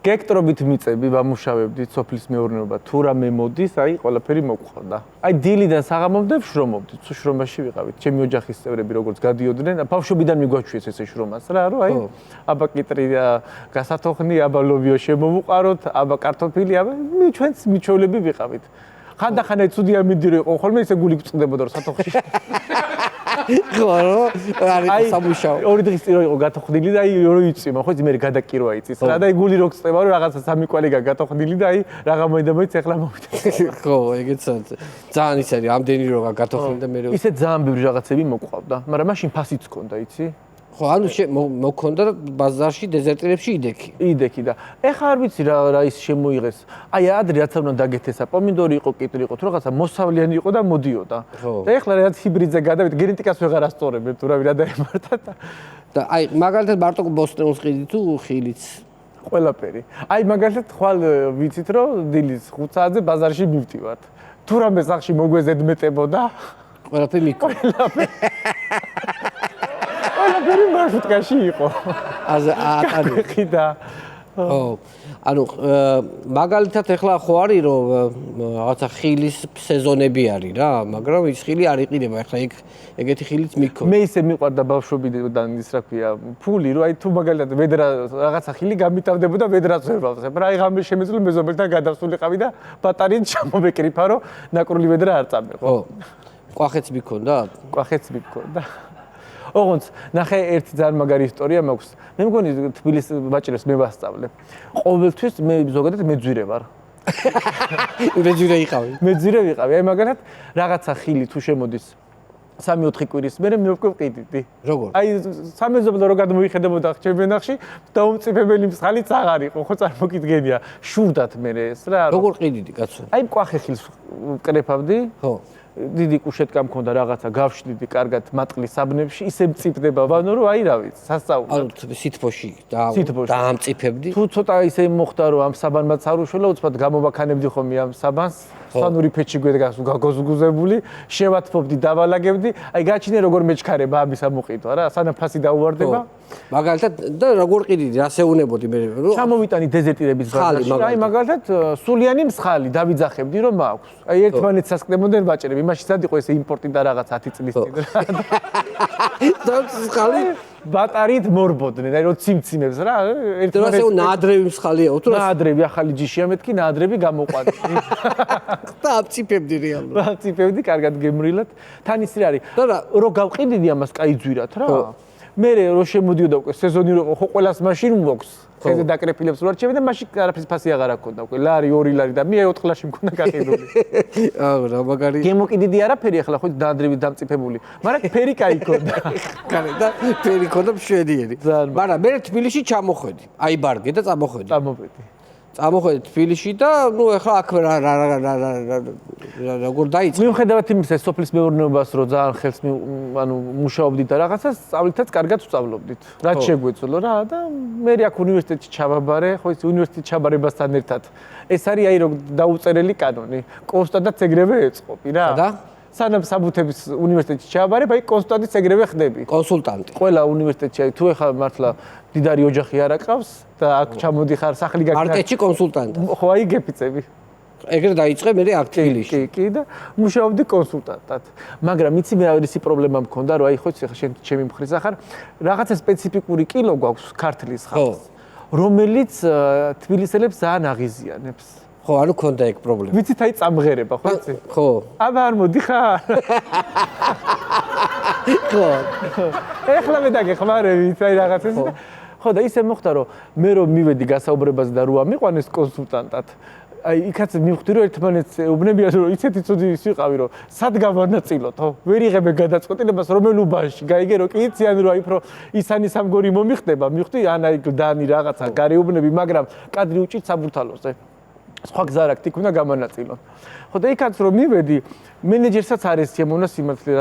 გექტრობით მიწები ვამუშავებდით სოფლის მეურნეობა, თუ რამე მოდის, აი ყველაფერი მოყვდა. აი დილიდან საღამომდე ვშრომობდით, შრომაში ვიყავით. ჩემი ოჯახის წევრები როგორც გადიოდნენ, ბავშვობიდან მიგვაჩვიეს ესე შრომას რა, რომ აი აბა კიტრი გასათოხნი, აბა ლობიო შემოვუყაროთ, აბა კარტოფილი, აბა ჩვენც მიჩოვლები ვიყავით. ხანდახან აი ცუდი ამინდირო იყო, ხოლმე ესე გული გწყდებოდა რომ სათოხში. ხო, არის სამუშაო. ორი დღის წინ იყო გათოხნილი და აი რო იწვიმა, ხო ძმერი გადაკირვა იწის. რა და აი გული რო გწყდება რომ რაღაცა სამი კვალი გათოხნილი და აი რაღა მოიდებოიც ეხლა მოვიდა. ხო, ეგეც ძალიან ის არის, ამდენი რო გათოხნილი და მე ისე ძალიან ბევრი რაღაცები მოყვავდა, მაგრამ მაშინ ფასიც ჰქონდა, იცი? ხო, ანუ მოქონდა ბაზარში დეზერტირებში ideki. ideki და ეხა არ ვიცი რა ის შემოიღეს. აი ადრე რაც უნდა დაგეთესა, პომიდორი იყო, კიტრი იყო, თუ რაღაცა მოსავლიანი იყო და მოდიოდა. და ეხლა რაც ჰიბრიდზე გადავით, გენეტიკას ვეღარ ასწორებებ, თუ რა დაემართა და აი მაგალითად მარტო ბოსტნეულს ყიდი თუ ხილიც ყველაფერი. აი მაგალითად ხვალ ვიცით რომ დილის 5 საათზე ბაზარში მივდივართ. თუ რამე სახში მოგვეზედმეტებოდა, ყველაფერი მიკვა. ყველაფერი მარშრუტკაში იყო. ატარი და ხო. ანუ მაგალითად ეხლა ხო არის რომ რაღაცა ხილის სეზონები არის რა, მაგრამ ის ხილი არ იყიდება. ეხლა ეგეთი ხილიც მიქონდა. მე ისე მიყვარდა ბავშვობიდან ის რა ქვია, ფული, რომ აი თუ მაგალითად ვედრა რაღაცა ხილი გამიტავდებოდა ვედრას ვერვალს. რა იღამე შემეძლო მეზობელთან გადასულიყავი და ბატარიით ჩამოვეკრიფა, რომ ნაკრული ვედრა არ წამე, ხო? კვახეც მიქონდა? კვახეც მიქონდა. ოღონდ ნახე ერთი ძალიან მაგარი ისტორია მაქვს. მე მგონი თბილისის ბაჭირებს მე ვასწავლე. ყოველთვის მე ზოგადად მეძვირე ვარ. მეძვირე იყავი. მეძვირე ვიყავი. აი მაგალითად რაღაცა ხილი თუ შემოდის 3-4 კვირის მერე მე უკვე ვყიდიდი. როგორ? აი სამეზობლო რო გადმოიხედებოდა ჩემბენახში დაუმწიფებელი მსხალიც აღარ იყო, ხო წარმოგიდგენია. შურდათ მე ეს რა. როგორ ყიდიდი კაცო? აი კვახე ხილს ვკრეფავდი. ხო. დიდი კუშეტკა მქონდა რაღაცა გავშლიდი კარგად მატყლის საბნებში, ისე მწიფდება ვანო რომ აი რა ვიცი, სასწაულად. ანუ სითბოში დაამწიფებდი. თუ ცოტა ისე მოხდა რომ ამ საბანმაც არ უშველა, უცბად გამოვაქანებდი ხომი ამ საბანს, სვანური ფეჩი გვედგას უგაგოზგუზებული, შევათფობდი, დავალაგებდი, აი გაჩინე როგორ მეჩქარება ამის ამოყიდვა რა, სანამ ფასი დაუვარდება. მაგალითად და როგორ ყიდიდი, რა შეუნებოდი მე რომ ჩამოვიტანი დეზერტირების ბაზარში. აი მაგალითად სულიანი მსხალი დავიძახებდი რომ მაქვს. აი ერთმანეთს ასკდებოდნენ ბაჭირები, იმაში სად იყო ესე იმპორტი და რაღაც 10 წლის წინ. და მსხალი ბატარიით მორბოდნენ, აი რო ციმციმებს რა, ერთმანეთს ნაადრევი მსხალია, თუ რა ნაადრევი ახალი ჯიშია მეთქი, ნაადრევი გამოყვანდი. და აწიფებდი რეალურად. აწიფებდი კარგად გემრილად. თან ის რა არის? რო გავყიდიდი ამას კაი ძვირად რა. მე რო შემოდიოდა უკვე სეზონი რო ხო ყველას მაშინ მოქვს. ხეზე დაკრეფილებს რო არჩევენ და მაშინ არაფრის ფასი აღარ აქონდა უკვე. ლარი, 2 ლარი და მე 4 ლარში მქონდა გაყიდული. რა მაგარი. გემოკიდიდი არაფერი ახლა ხო დაადრევი დამწიფებული. მაგრამ ფერი კაი ქონდა. კარი და ფერი ქონდა მშვენიერი. მაგრამ მე თბილისში ჩამოხვედი. აიბარგე და წამოხვედი. წამოხვედი თბილისში და ნუ ახლა აქვე როგორ დაიწყე. მიუხედავად იმისა, სოფლის მეურნეობას რო ძალიან ხელს ანუ მუშაობდით და რაღაცას სწავლითაც კარგად ვსწავლობდით. რაც შეგვეძლო რა და მე აქ უნივერსიტეტში ჩავაბარე, ხო ის უნივერსიტეტში ჩაბარებასთან ერთად. ეს არის აი რო დაუწერელი კანონი. კონსტანტად ეგრევე ეწყობი რა. და სანამ საბუთების უნივერსიტეტში ჩავაბარებ, აი კონსტანტიც ეგრევე ხდები. კონსულტანტი. ყველა უნივერსიტეტში აი თუ ეხლა მართლა დიდარი ოჯახი არ აკრავს და აქ ჩამოდიხარ სახლი გაკეთე. მარკეტში კონსულტანტი. ხო აი გეფიცები. ეგრე დაიწყე მე აქ თბილისში. კი და მუშაობდი კონსულტანტად. მაგრამ იცი მე რისი პრობლემა მქონდა, რომ აი ხო იცი ხა შენ ჩემი მხრისა ხარ, რაღაცა სპეციფიკური კილო გვაქვს ქართლის ხალხს, რომელიც თბილისელებს ძალიან აღიზიანებს. ხო, ანუ ქონდა ეგ პრობლემა. ვიცით აი წამღერება, ხო იცი? ხო. აბა არ მოდიხარ? ხო. ეხლა მე დაგეხმარებით აი რაღაცას და ხო და ისე მოხდა რომ მე რომ მივედი გასაუბრებაზე და რო ამიყვანეს კონსულტანტად აი იქაც მივხვდი რომ ერთმანეთს ეუბნებიან რომ იცეთი ცუდი ის ვიყავი რომ სად გავანაწილოთ ხო ვერ იღებე გადაწყვეტილებას რომელ უბანში გაიგე რომ კი იციან რომ აი უფრო ისანი სამგორი მომიხდება მივხვდი ან აი დანი რაღაცა გარეუბნები მაგრამ კადრი უჭით საბურთალოზე სხვა გზა არ აქვს უნდა გამანაწილო ხო და იქაც რომ მივედი მენეჯერსაც არის შემონა სიმართლე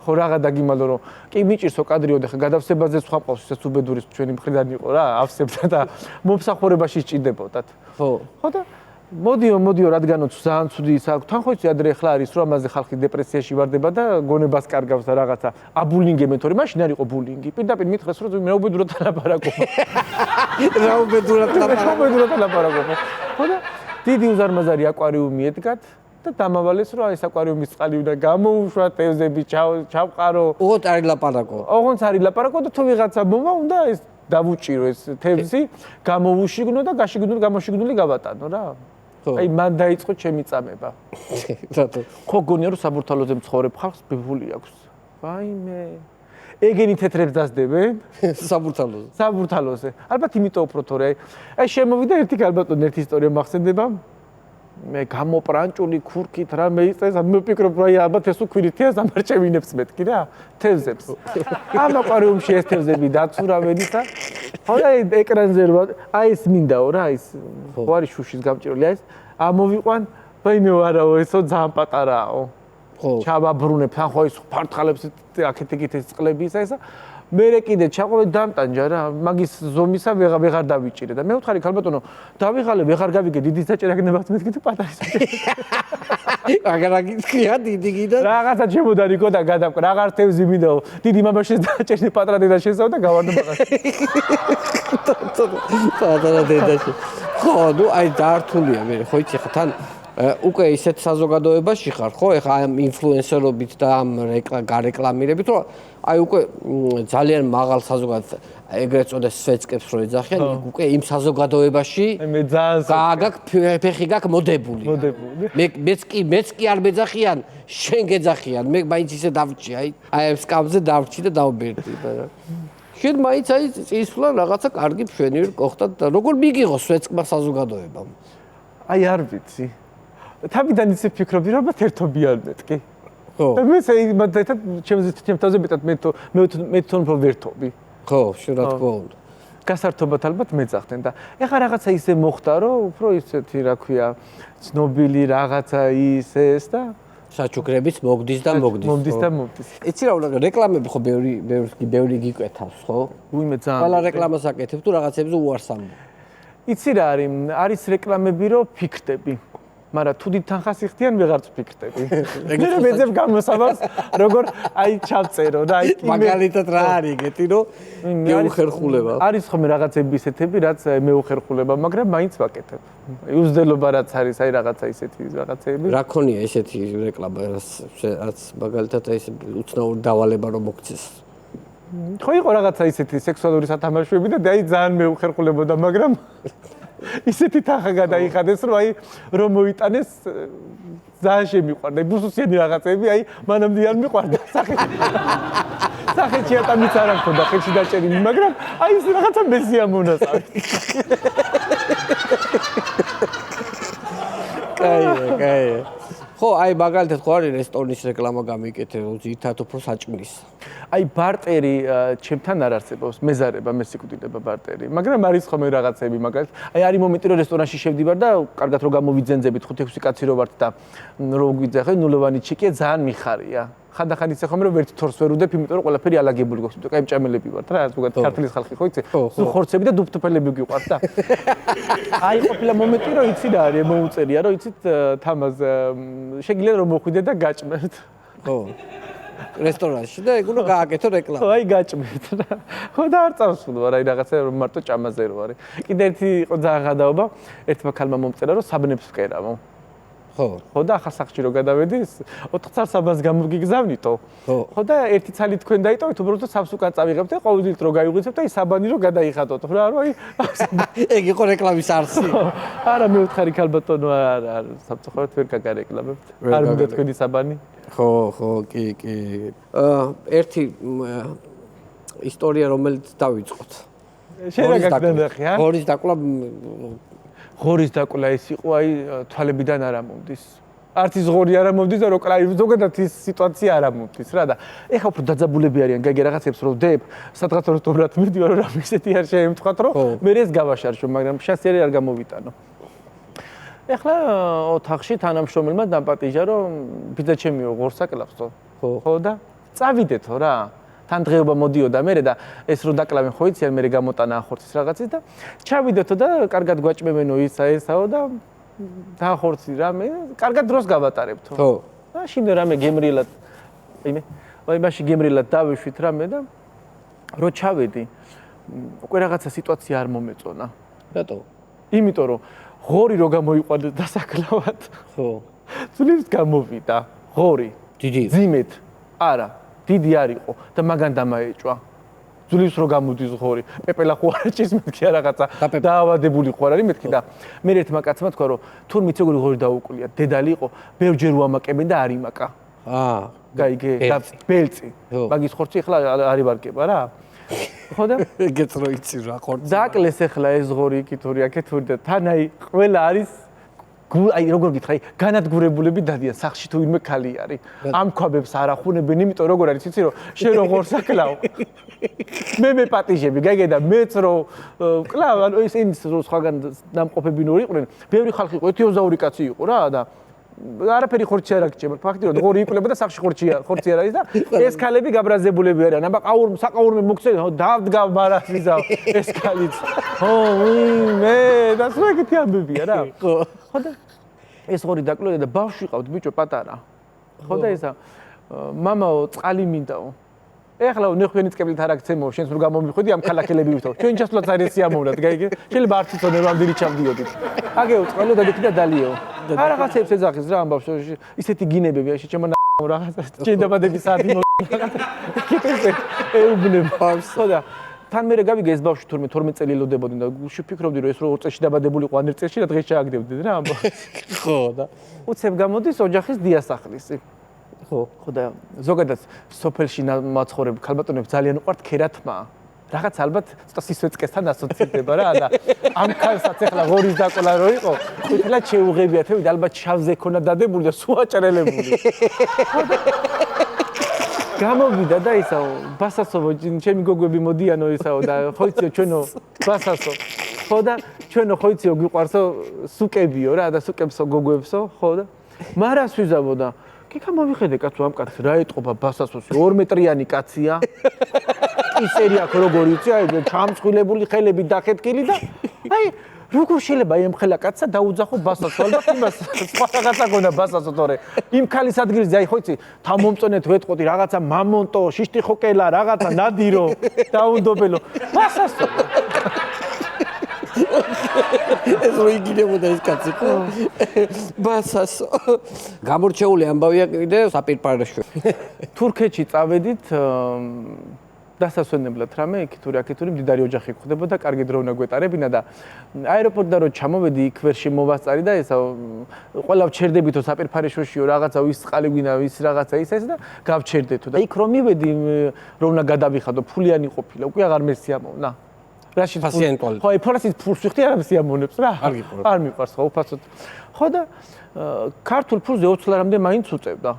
ხო რაღა დაგიმალო რომ კი მიჭირსო კადრიო და ხა გადავსებაზე სხვა ყავს ეს უბედურის ჩვენი მხრიდან იყო რა ავსებდა და მომსახურებაში სჭირდებოდათ ხო ხო და მოდიო რადგანაც ძალიან ცუდი ის აქვს თან ხო იცი ადრე ხლა არის რომ ამაზე ხალხი დეპრესიაში ვარდება და გონებას კარგავს და რაღაცა აბულინგებენ თორე მაშინ არ იყო ბულინგი პირდაპირ მითხრეს რომ მე უბედურად ლაპარაკობ რა უბედურად ლაპარაკობ ხო და დიდი უზარმაზარი აკვარიუმი ედგათ და დამავალეს რომ ეს აკვარიუმის წყალი უნდა გამოუშვა თევზები ჩავყარო ოღონდ არის ლაპარაკო ოღონდ არის ლაპარაკო და თუ ვიღაცა მოვა უნდა ეს დავუჭირო ეს თევზი გამოუშიგნო და გამოშიგნული გავატანო რა აი მან დაიწყო ჩემი წამება რატო ხო გონია რომ საბურთალოზე მცხოვრებ ხალხს ბებული აქვს ვაიმე ეგენი თეთრებს დასდებენ საბურთალოზე ალბათ იმიტომ უფრო თორე აი შემოვიდა ერთი ალბათონ ერთი ისტორია მახსენდება მე გამოპრანჭული ქურქით რა მეიწეს მე ვფიქრობ რომ აი ალბათ ეს უქვირითია სამარჩევინებს მეთქი რა თევზებს ამ აკვარიუმში ეს თევზები დაცურავენისა ხო აი ეკრანზე აი ეს მინდაო რა ის ხო არის შუშის გამჭირული აი ეს ამოვიყვან ვაიმე ვარაო ესო ძალიან პატარაო ხო ჩავაბრუნებ თან ხო ის ფარტხალებს აქეთ-იქით ეს წყლები ისა ესა მერე კიდე ჩაყვე დამტანჯა რა მაგის ზომისა ვეღარ დავიჭირე და მე ვთხარი ქალბატონო დავიღალე ვეღარ გავიგე დიდი საჭირაგნებას მეთქი თუ პატარის აგარაგიწია დიდი კიდე. რაღაცა ჩემოდან იყო და გადავკრა. აღარ თევზი მინდაო. დიდი მამას შეძაჭერნი პატრა დედას შესაო და გავარდა მაგას. პატრა დედაში. ხო, ნუ აი დაართულია მე, ხო იცი ხა თან უკვე ისეთ საზოგადოებაში ხარ, ხო? ეხა ამ ინფლუენსერობით და ამ გარეკლამირებით, რომ აი უკვე ძალიან მაღალ საზოგადოებას ეგრეთ წოდეს სვეცკებს რო ეძახიან, უკვე იმ საზოგადოებაში მე ძალიან გააგ ფეხი გაქვს მოდებული. მეც კი არ მეძახიან, შენ გეძახიან. მე მაინც ისე დავრჩი, აი ამ სკამზე დავრჩი და დავბერდი, მაგრამ შენ მაინც აი წისვლა რაღაცა კარგი მშვენიერი გოხდათ და როგორ მიგიღო სვეცკმა საზოგადოებამ? აი არ ვიცი. თავიდან ისე ფიქრობდი, რომ ერთობიან მეთქი. ხო. და მე საერთოდ ჩემთვაზე მეტად მე თვითონ ვერთობი. ხო, შენ რა თქმა უნდა. გასართობად ალბათ მეძახდნენ და ეხა რაღაცა ისე მოხდა, რომ უფრო ისეთი, რა ქვია, ცნობილი რაღაცა ის და საჩუქრებიც მოგდის და მოგდის. მომდის და მომდის. იცი რა, რეკლამები ხო ბევრი გიკვეთავს, ხო? უიმე ძალიან. ყველა რეკლამას აკეთებ თუ რაღაცებზე უარს ამბობ. იცი რა არის რეკლამები, რომ ფიქრდები. მაგრამ თუ დიდ თანხას იხდიან, ვეღარც ფიქრდები. მე მეძებ გამოსაბარს, როგორ აი ჩავწერო და აი მაგალითად რა არის ეგეთი, რომ მეუხერხულება. არის ხოლმე რაღაცები ისეთები, რაც მეუხერხულება, მაგრამ მაინც ვაკეთებ. უზრდელობა რაც არის, აი რაღაცა ისეთი რაღაცეები. რა ქონია ესეთი რეკლამა, რაც მაგალითად აი ეს უცნაური დავალება რომ მოგცეს. ხო იყო რაღაცა ისეთი სექსუალური სათამაშოები და აი ძალიან მეუხერხულებოდა, მაგრამ ისეთი თანხა გადაიხადეს, რომ აი რომ მოიტანეს ძალიან შემიყვარდა. ბუსუსიანი რაღაცები, აი მანამდე არ მიყვარდა. სახე ჩიატამიც არ მქონდა ხელში დაჭერილი, მაგრამ აი ეს რაღაცა მესია მონასავი. კაი. ხო, აი მაგალითად ხო არის რესტორნის რეკლამა გამიკეთე, რომ ძირითადად უფრო საჭმლის. აი ბარტერი ჩემთან არ არსებობს, მეზარება, მესიკვდილება ბარტერი, მაგრამ არის ხოლმე რაღაცები, მაგალითად, აი არის მომენტი, რომ რესტორანში შევდივარ და კარგად რომ გამოვიძენძებით 5-6 კაცი რო ვართ და რომ გვიძახე, ნულოვანი ჩიკია, ძალიან მიხარია. ხანდახან ისე ხომ რომ ვერთ თორს ვერ უდებ, იმიტომ რომ ყველაფერი ალაგებული გვაქვს, იმიტომ რომ მჭამელები ვართ რა, ზოგადად ქართლის ხალხი ხო იცი? ხორცები და დუფთფელები გიყვართ და აი ყოფილა მომენტი რომ იცი რა არის, მოუწერია რომ იცით თამაზ შეგიძლია რომ მოხვიდე და გაჭმევთ. ხო. რესტორანში და ეგ უნდა გააკეთო რეკლამა. ხო, აი გაჭმევთ რა. ხო და არ წავსულო რა, აი რაღაცა რომ მარტო ჭამაზე რო არის. კიდე ერთი იყო ძალიან გადაობა, ერთმა ქალმა მომწერა რომ საბნებს ვკერავო. ხო და ახალ სახლში რო გადავედი 4 წელს საბანს გამოგიგზავნითო. ხო და ერთი ცალი თქვენ დაიტოვეთ, უბრალოდ სავს უკან წავიღებთ და ყოველდღიურად რო გაიღვიძებთ და ის საბანი რო გადაიხატოთ რა, რომ აი ეგ იყო რეკლამის არსი. არა მე ვთხარი ქალბატონო არა სამწუხაროდ ვერ გაგარეკლამებთ. არ მინდა თქვენი საბანი. ხო, კი. ერთი ისტორია რომელიც დავიწყოთ. შენ რა გაგდანახი, ა? ღორის დაკლა ეს იყო, აი თვალებიდან არ ამომდის. არც ის ღორი არ ამომდის და რო კლაი ზოგადად ის სიტუაცია არ ამომდის რა და ეხა უფრო დაძაბულები არიან გაიგე რაღაცებს რო ვდებ, სადღაც როტობრად მიდივარ რომ ისეთი არ შეემთხვათ რომ მე ეს გავაშარშო, მაგრამ შასიერი არ გამოვიტანო. ეხლა ოთახში თანამშრომელმა დამპატიჟა რომ ბიძა ჩემიო ღორს აკლავსო. ხო და წავიდეთო რა. თან დღეობა მოდიოდა მე და ეს რო დაკლავენ ხო იციან მე გამოტანა ახორცის რაღაცის და ჩავიდეთო და კარგად გვაჭმევენო ესაო და დაახორცი რა მე კარგად დროს გავატარებთო. ხო. და შინდე რამე გემრიელად იმე ვაიბაში გემრიელად დავეშვით რამე და რო ჩავედი უკვე რაღაცა სიტუაცია არ მომეწონა. რატო? იმიტომ რომ ღორი რო გამოიყვანეს დასაკლავად. ხო. ძვლებს გამოვიდა ღორი. დიდი. ძიმეთ. არა. დიდი არ იყო და მაგან დამაეჭვა. ძვლის რო გამოდის ღორი. პეპელა ხო არა ჭის მეთქი რაღაცა დაავადებული ხო არის მეთქი და მე ერთმა კაცმა თქვა რომ თურმე ცეგური ღორი დაუკვლია. დედალი იყო, ბევრჯერ უამაკებენ და არ იმაკა. გაიგე? ბელწი. მაგის ხორცი ახლა არ იბარგება რა. ხო და ეგეც რო იცი რა ხორცი. დაკლეს ახლა ეს ღორი იქითური აქეთური და თან აი ყველა არის აი როგორ გითხრა, განადგურებულები დადიან სახლში თუ ვინმე ქალი არის. ამ ქვაბებს არ ახუნებენ, იმიტომ როგორ არის იცი რომ შენ როგორ საკლავ. მე პატიჟები, გაიგე და მეც რო კლავ, ანუ ეს რო სხვაგან დამყოფები ნუ იყვნენ, ბევრი ხალხი იყო, ეთიოზაური კაცი იყო რა და არაფერი ხორცი არ აქჭება. ფაქტიურად ღორი იკლება და სახლში ხორცი არ არის და ეს ქალები გაბრაზებულები არიან. აბა საყაურმე მოგცე, დავდგა მარასიზა ეს ქალიც. ხო, მე და სულ ეგეთი ამბებია რა. ხო და ეს ორი დაკლოდა და ბავშვი ყავთ ბიჭო პატარა. ხო და ისა მამაო წყალი მინდაო. ეხლა ნეხვენიც კებლით არ აქცემო შენს რო გამომიხვიდი ამ ქალაქელები ვითო. ჩვენ ჩასვლაც არ ესიამოვნათ, გაიგე? შეიძლება არც იცოდე რამდენი ჩავდიოდით. აგეო წყალო და დიქი და დალიო. არ რაღაცებს ეძახის რა ამ ბავშვში. ისეთი გინებები აი შეჩემო რაღაცა ჭიდაბადების საათი რაღაცა. კეთილზე ეუბნება. ხო და თან მე გავიგე ეს ბავშვი თურმე 12 წელი ელოდებოდნენ და გულში ფიქრობდი რომ ეს რო 2 წელში დაბადებულიყო ან 1 წელში და დღეს ჩააგდებდნენ რა ამ ბავშვს. ხო და უცებ გამოდის ოჯახის დიასახლისი. ხო და ზოგადად სოფელში მაცხოვრებ ქალბატონებს ძალიან უყვართ ქერათმა. რაღაც ალბათ ცოტა სისვეწკესთან ასოცირდება რა და ამ ქალსაც ეხლა ღორის დაკოლა რო იყო, ხუთლად შეუღებიათ და ალბათ შავზე ქონა დადებული და სულ აჭრელებული. გამოვიდა და ისაო ბასასო ჩემი გოგოები მოდიანო ისაო და ხო იციო ჩვენო ბასასო ხო და ჩვენო ხო იციო გიყვარსო სუკებიო რა და სუკებსო გოგოებსო ხო და მარას ვიზავო და კი გამოვიხედე კაცო ამ კაცს რა ეტყობა ბასასოსი 2 მეტრიანი კაცია ისერი აქ როგორ იცი აი ჩამწყვილებული ხელები დახეთკილი და აი როგორ შეიძლება ამ ხელა კაცსა დაუძახო ბასასო ალბათ იმას სხვა რაღაცა გონდა ბასასო თორე იმ ქალის ადგილზე აი ხო იცი თამომწონეთ ვეტყოდი რაღაცა მამონტო შიშტიხოკელა რაღაცა ნადირო დაუნდობელო ბასასო ეს რო იგინებოდა ეს კაცი ხო ბასასო გამორჩეული ამბავია კიდე საპირპარეში თურქეთში წავედით დასასვენებლად რამე იქ თუ რა ქეთური მდიდარი ოჯახი გხვდებოდა კარგი დროუნა გვეტარებინა და აეროპორტიდან რო ჩამოვედი იქ ვერ შემოვასწარი და ესა ყველა ვჩერდებითო საპირფარეშოშიო რაღაცა ვის წყალი გვინდა ვის რაღაცა ის და გავჩერდეთო და იქ რომ მივედი რომ უნდა გადავიხადო ფულიანი ყოფილა უკვე აღარ მესიამოვნა რაში პაციენტული ხო აი ფორასის ფულს ვიხდი არ მესიამოვნებს რა არ მიყვარს ხო უფასოდ ხო და ქართულ ფულზე 20 ლარამდე მაინც უწევდა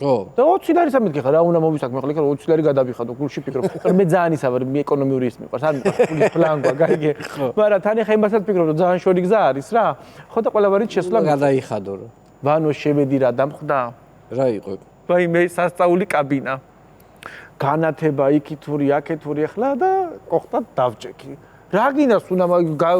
ხო და 20 ლარის ამით გიხარ რა უნდა მოვისაქმე ხოლმე 20 ლარი გადავიხადო გულში ფიქრობ მე ძალიან ისავარ მე ეკონომიური ის მიყვარს არ მიყვარს ფულის პლანგვა გაიგე მაგრამ თან ახლა იმასაც ფიქრობ რომ ძალიან შველი გზა არის რა ხო და ყველავარით შესვლა გადაიხადო რა ვანო შევედი რა დამხვდა რა იყო ვაი მე სასწაული კაბინა განათება იქითური აქეთური ახლა და ყოხტად დავჭექი რა გინდას უნდა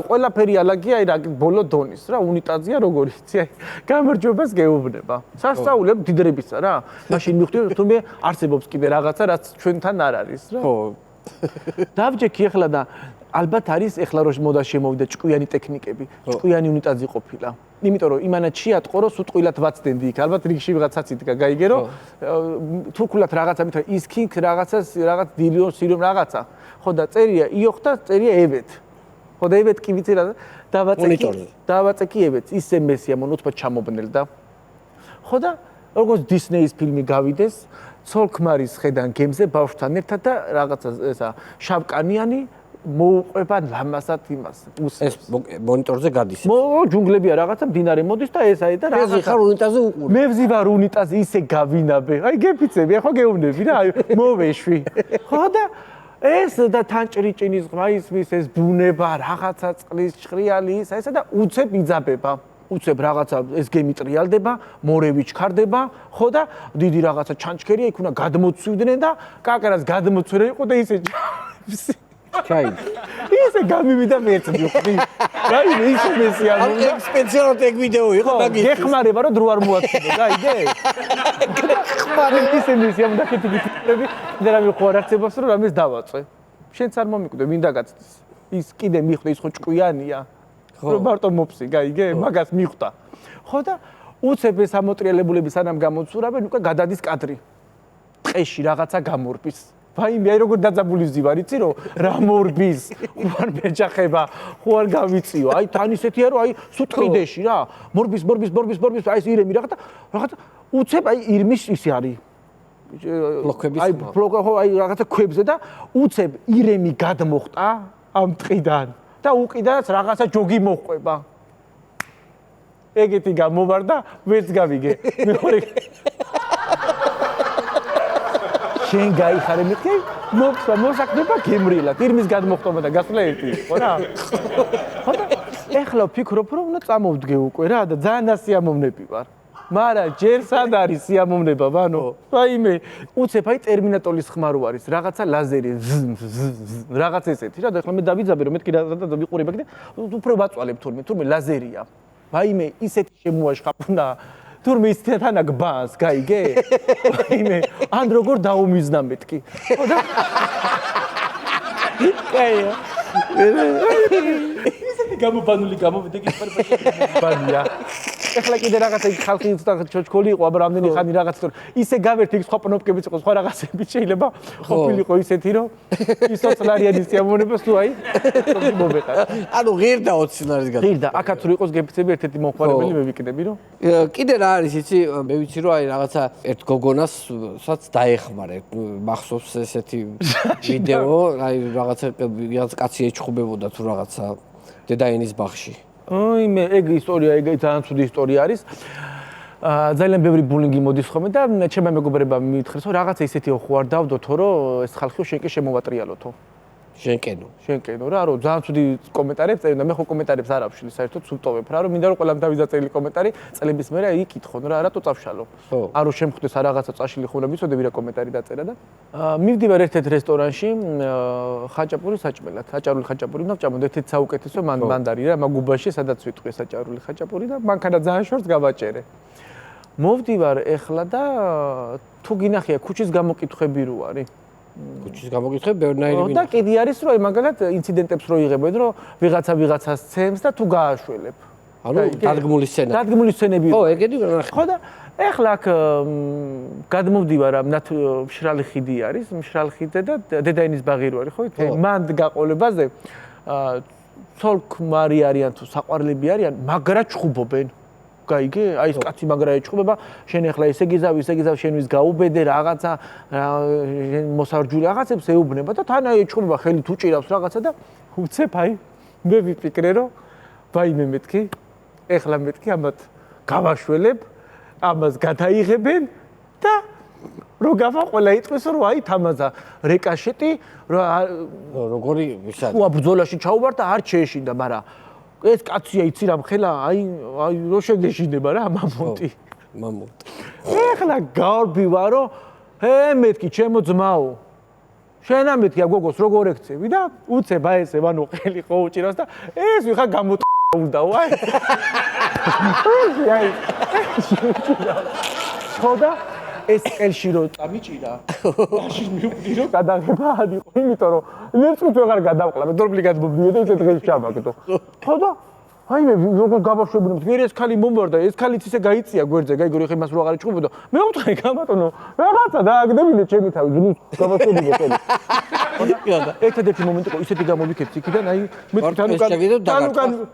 ყველაფერი ალაგია აი რა ბოლო დონის რა უნიტაზია როგორ იცი აი გამარჯვებას გეუბნება სასწაულებ დიდრებისა რა მაშინ მივხვდი თუმე არსებობს კიდე რაღაცა რაც ჩვენთან არ არის რა ხო დავჭექი ახლა და ალბათ არის ახლა რო მოდა შემოვიდა ჭკვიანი ტექნიკები ჭკვიანი უნიტაზი ყოფილა იმიტომ რომ იმანაც შეატყო რომ სუტყვილად ვაცდენდი იქ ალბათ რიგში ვიღაცაც იდგა გაიგე რომ თურქულად რაღაცა მითხრა ისქინგ რაღაცას რაღაც დილიო სირომ რაღაცა ხო და წერია იოხ და წერია ევეთ ხო და ევეთ კი ვიცი რა დავაწეკი ევეთ ისე მესია მონოთბა ჩამობნელდა ხო და როგორც დისნეის ფილმი გავიდეს ცოლ-ქმარის ხედან გემზე ბავშვთან ერთად და რაღაცა ესა შავკანიანი მოუყვება ლამასად იმას ეს მონიტორზე გადის ჯუნგლებია რაღაცა მდინარე მოდის და ეს აი და რაღაცა ხარ უნიტაზე უყური მე ვზივარ უნიტაზე ისე გავინაბე აი გეფიცები ახლა გეუბნები რა მოვეშვი ხო და ეს და თან ჭრიჭინის ღმა ისმის ეს ბუნება რაღაცა წყლის ჭრიალი ესა და უცებ იძაბება უცებ რაღაცა ეს გემი ტრიალდება მორევი ჩქარდება ხო და დიდი რაღაცა ჩანჩქერია იქ უნდა გადმოცვიდნენ და კაკარას გადმოცვირე იყო და ისე ჩაი ისე გამივიდა მეც მივხვდი რაი ისე მესიამოვნა სპეციალურად ეგ ვიდეო იყო მაგის გეხმარება რომ დრო არ მოაწოდო გაიგე გეხმარება ისე მესიამოვნა კეთილები და რა მიხوار არცებას რომ რამეს დავაწვე შენც არ მომიკვდე მინდა გაცდის ის კიდე მიხვდა ის ხო ჭკვიანია რომ მარტო მოფსი გაიგე მაგას მიხვდა ხო და უცებ ეს ამოტრიალებულები სანამ გამოცურავენ უკვე გადადის კადრი ტყეში რაღაცა გამორბის ვაიმე აი როგორ დაძაბული ვზივარ იცი რომ რა მორბის უარ მეჯახება ხო არ გავიწიო აი თან ისეთია რომ აი სუტყიდეში რა მორბის აი ეს ირემი რაღაცა უცებ აი ირმის ისე არის ბლოკების აი ბლოკ ხო აი რაღაცა ქვებზე და უცებ ირემი გადმოხტა ამ ტყიდან და უკიდანაც რაღაცა ჯოგი მოყვება ეგეთი გამოვარ და ვერც გავიგე მეორე შენ გაიხარე მიხე მოფსა მოსაკდება გემრიელად ირმის გადმოხტობა და გასვლა ერთი ხო რა ხო და ეხლა ვფიქრობ რომ უნდა წამოვდგე უკვე რა და ძალიან ასიამოვნები ვარ მაგრამ ჯერ სად არის სიამოვნება ვანო ვაიმე უცებ აი ტერმინატორის ხმა რო არის რაღაცა ლაზერი რაღაც ესეთი რა და ეხლა მე დავიძაბე რომ მეთქი რა ვიყურებ აქ და უფრო ვაწვალებ თურმე ლაზერია ვაიმე ისეთი შემოაშხაპნა თურმე ისეთთან აგბანს გაიგე ვაიმე ან როგორ დაუმიზნა მეთქი ხო და კაია ისეთი გამობანული გამოვიდა კი პარპაშია ეხლა კიდე რაღაცა ხალხი უცბად ჩოჩქოლი იყო აბა რამდენი ხანი რაღაც ისე გავერთი სხვა პნოპკებიც იყო სხვა რაღაცები შეიძლება ყოფილიყო ისეთი რომ ისო წლარიანი სიამოვნება თუ აი მომეყარ ანუ ღირდა 20 წლარის გადაწყდა ღირდა აქაც რო იყოს გეფიცები ერთ-ერთი მომხმარებელი მე ვიკიდები რომ კიდე რა არის იცი მე ვიცი რომ აი რაღაცა ერთ გოგონასაც დაეხმარე მახსოვს ესეთი ვიდეო აი რაღაცა კაცი ეჩხუბებოდა თუ რაღაცა დედაენის ბაღში აი მე ეგ ისტორია ეგ ძალიან ცუდი ისტორია არის ძალიან ბევრი ბულინგი მოდის ხოლმე და ჩემმა მეგობრებმა მითხრეს რომ რაღაცა ისეთი ხო არ დავდოთო რომ ეს ხალხი შენ კი შემოვატრიალოთო შენკენო რა რომ ძალიან ცუდი კომენტარებს წერენ და მე ხო კომენტარებს არ ავშლი საერთოდ სულტოვებ რა რომ მინდა რომ ყველამ დავიზაწერილი კომენტარი წლების მერე იკითხონ რა რატო წავშალო არ რომ შემხვდეს არ რაღაცა წაშლი ხო რა მიცოდები რა კომენტარი დაწერა და მივდივარ ერთ-ერთ რესტორანში ხაჭაპური საჭმელად საჭარული ხაჭაპური უნდა ვჭამოთ ერთ-ერთი საუკეთესო მანდარი რა მაგუბაში სადაც ვიტყვი საჭარული ხაჭაპური და მანქანა ძალიან შორს გავაჭერე მოვდივარ ეხლა და თუ გინახია ქუჩის გამოკითხები რო არის ქუჩის გამოკითხები ბევრნაირი და კიდე არის რომ მაგალითად ინციდენტებს რო იღებენ რომ ვიღაცას ცემს და თუ გააშველებ ანუ დადგმული სცენები ხო ეგეთი ხო და ეხლა აქ გადმოვდივარ ამათ მშრალი ხიდი არის მშრალი ხიდზე და დედაენის ბაღი რო არის ხო მან გაყოლებაზე ცოლ-ქმარი არიან თუ საყვარლები არიან მაგრა ჩხუბობენ გაიგე აი ეს კაცი მაგრა ეჩხუბება შენ ეხლა ესე გიზავ შენ ვის გაუბედე რაღაცა მოსარჯული რაღაცებს ეუბნება და თან აი ეჩხუბება ხელით უჭირავს რაღაცა და უცებ აი მე ვიფიქრე რომ ვაიმე მეთქი ეხლა მეთქი ამათ გავაშველებ ამას გადაიღებენ და რო გავაყოლა იტყვის რომ აი თამაზა რეკაშეტი როგორი ვისად უა ბრძოლაში ჩაუვარ და არ შეეშინდა მაგრამ ეს კაცია იცი რა ხელა აი რო შეგეშინდება რა მამონტი ეხლა გავბივა რომ მეთქი ჩემო ძმაო შენა მეთქი გოგოს როგორ ექცევი და უცებ აი ესე ვანო ხელი ხო უჭირავს და ეს ვიხარ გამოტყუნდაო აი აი ხოდა ეს ყელში რო წამიჭირა მაშინ მივხვდი რომ გადაღება არ იყო იმიტომ რომ ნერწყვით ვეღარ გადავყლა მე დორბლი გადმოვდიოდა ეს დღეს ჩამაგდო ხო და აი მე როგორ გავაშვებინებ თქვენ ეს ხალი მომვარდა ეს ხალიც ისე გაიწია გვერდზე გაიგო რომ ხემას რო აღარ ჭუბებოდა მე ვთქვი გამატონო რაღაცა დააგდებინე ჩემი თავი ზნუს გავაშვებინე წელი ხო და ერთადერთი მომენტი იყო ისეთი გამოვიქეცი იქიდან აი მე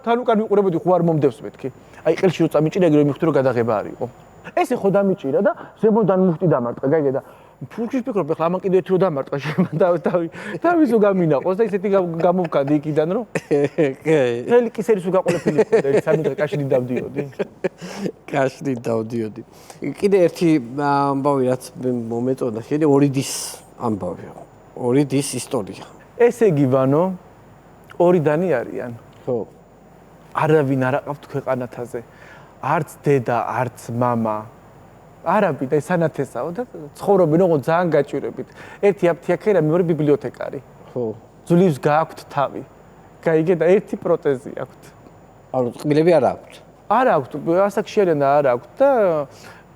თან უკან ვიყურებოდი ხო არ მომდევს მეთქი აი ყელში რო წამიჭირა ეგრე მივხვდი რომ გადაღება არ იყო ესე ხო დამიჭირა და ზემოდან მუხტი დამარტყა გაიგე და ფულში ვფიქრობ ახლა ამან კიდე ერთი რო დამარტყა შემოდა თავის უგამინაყოს და ისეთი გამოვკადი იქიდან რომ თელი კისერის უგაყოლებული ხოდა ერთ სამი დღე კაშნი დავდიოდი კიდე ერთი ამბავი რაც მომეწონა შენ ორი დის ამბავია ორი დის ისტორია ესე იგი ვანო ორი დანი არიან ხო არავინ არ აყავთ ქვეყანათაზე არც დედა, არც მამა. არაბი და სანათესაო და ცხოვრობენ ოღონდ ძალიან გაჭირებით. ერთი აფთიაქერა, მეორე ბიბლიოთეკარი. ხო. ძვლის გააქვთ თავი. გაიგე და ერთი პროტეზი აქვთ. ანუ წყვილები არ აქვთ. არ აქვთ, ასაკშერენა არ აქვთ და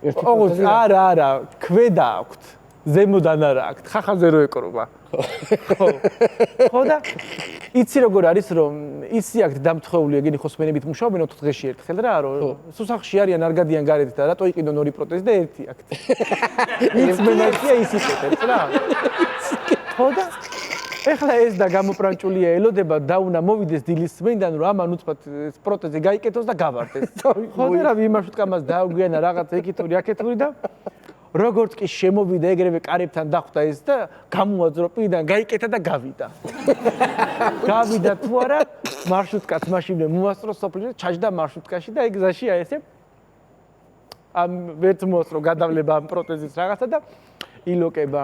ოღონდ არა, ქვედა აქვთ. ზემოდან არ აქვთ. ხახაზე რო ეკრობა. ხო და იცი როგორ არის რომ ისი აქ დამთხეული ეგენი ხოსმენებით მუშაობენ 4 დღეში ერთხელ რა რომ სუსახში არიან არ გადიან გარეთ და რატო იყიდონ ორი პროტეზი და ერთი აქ იცმენაკია ისი პეტებს რა ხო და ეხლა ეს და გამოპრანჭულია ელოდება დაუნა მოვიდეს დილის წმენდან რომ ამან უცბად ეს პროტეზი გაიკეთოს და გავარდეს ხო და რა ვიმარშრუტკამას დაუგვიანა რაღაცა ეკითური აკეთური და როგორც კი შემოვიდა ეგრევე კარებთან დახვდა ეს და გამოაძრო პირიდან გაიკეთა და გავიდა. გავიდა თუ არა მარშრუტკაც მაშინვე მოასწრო სოფლიო ჩაჯდა მარშრუტკაში და ეგ გზაში აი ესე ამ ვერც მოასწრო გადავლება ამ პროტეზის რაღაცა და ილოკება.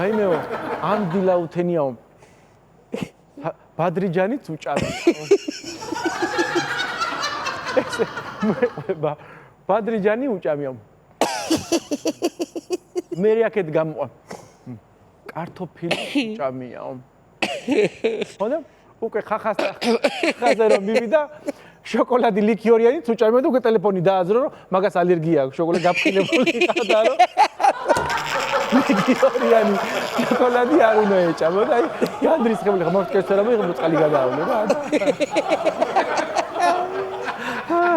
აი მეო ამ დილაუთენიაო ბადრიჯანიც უჭამი. ესე მოება ბადრიჯანი უჭამიო. მე რაკეთ გამოყვა კარტოფილი ჭამიაო ხოდა უკვე ხახაზე რომ მივიდა შოკოლადი ლიქიორიანი თუ ჭამე და უკვე ტელეფონი დააძრო რომ მაგას ალერგია აქვს შოკოლადი გაფრთხილებული ყავდა რომ ლიქიორიანი შოკოლადი არ უნდა ეჭამო და აი განდრისხებული ხომ მოსკევს რა მიღებო წყალი გადაავლე რა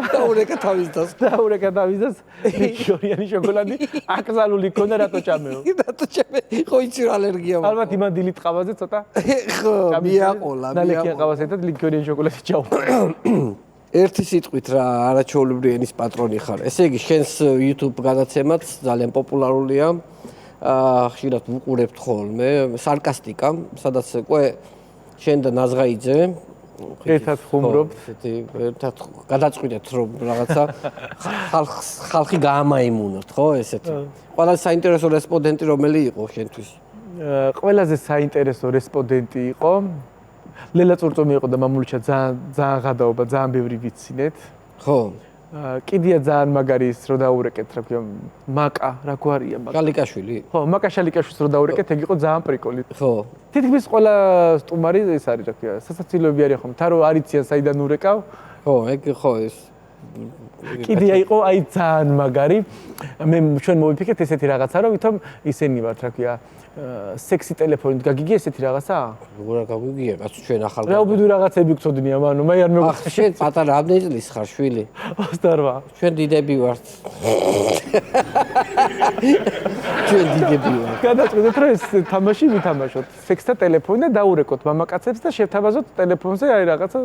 დაურეკა თავის დას ლიქიორიანი შოკოლადი აკზალული ქონდა რატო ჭამეო რატო ჭამე ხო იცი რა ალერგია მაქვს ალბათ იმან დილით ყავაზე ცოტა ხო მიაყოლა ნალექიან ყავას ერთად ლიქიორიანი შოკოლადი ჭამა ერთი სიტყვით რა არაჩვეულებრივი ენის პატრონი ხარ. ესე იგი, შენს YouTube გადაცემაც ძალიან პოპულარულია. ხშირად ვუყურებთ ხოლმე, სარკასტიკა, სადაც უკვე შენ და ნაზღაიძე ერთად ხუმრობთ. ერთად გადაწყვიტეთ რომ რაღაცა ხალხი გაამაიმუნოთ, ხო, ესეთი. ყველაზე საინტერესო რესპონდენტი რომელი იყო შენთვის? ყველაზე საინტერესო რესპონდენტი იყო ლელა წურწომი იყო და მამულიშა ძალიან ღადაობა, ძალიან ბევრი ვიცინეთ. ხო. კიდია ძალიან მაგარი ის რო დაურეკეთ, რა ქვია, მაკა, რა გვარია მაკა. შალიკაშვილი. ხო, მაკა შალიკაშვილს რო დაურეკეთ, ეგ იყო ძალიან პრიკოლი. ხო. თითქმის ყველა სტუმარი ეს არის, რა ქვია, სასაცილოები არის ხომ, თა რო არიციან საიდან ურეკავ. ხო, ეგ ხო ეს კიდია იყო აი ძალიან მაგარი. მე ჩვენ მოვიფიქრეთ ესეთი რაღაცა, რომ ვითომ ისენი ვართ, რა ქვია, სექსი ტელეფონით გაგიგია ესეთი რაღაცა? როგორ გაგიგია, კაცო ჩვენ ახალ. რა უბედური რაღაცები გწოდნია, მანუ, მე არ მეგონა. ახ შენ პატარა რამდენი წლის ხარ, შვილი? 28. ჩვენ დიდები ვართ. ჩვენ დიდები ვართ. გადაწყვეტეთ რომ ეს თამაში ვითამაშოთ. სექსთა ტელეფონი და დაურეკოთ მამაკაცებს და შევთავაზოთ ტელეფონზე აი რაღაცა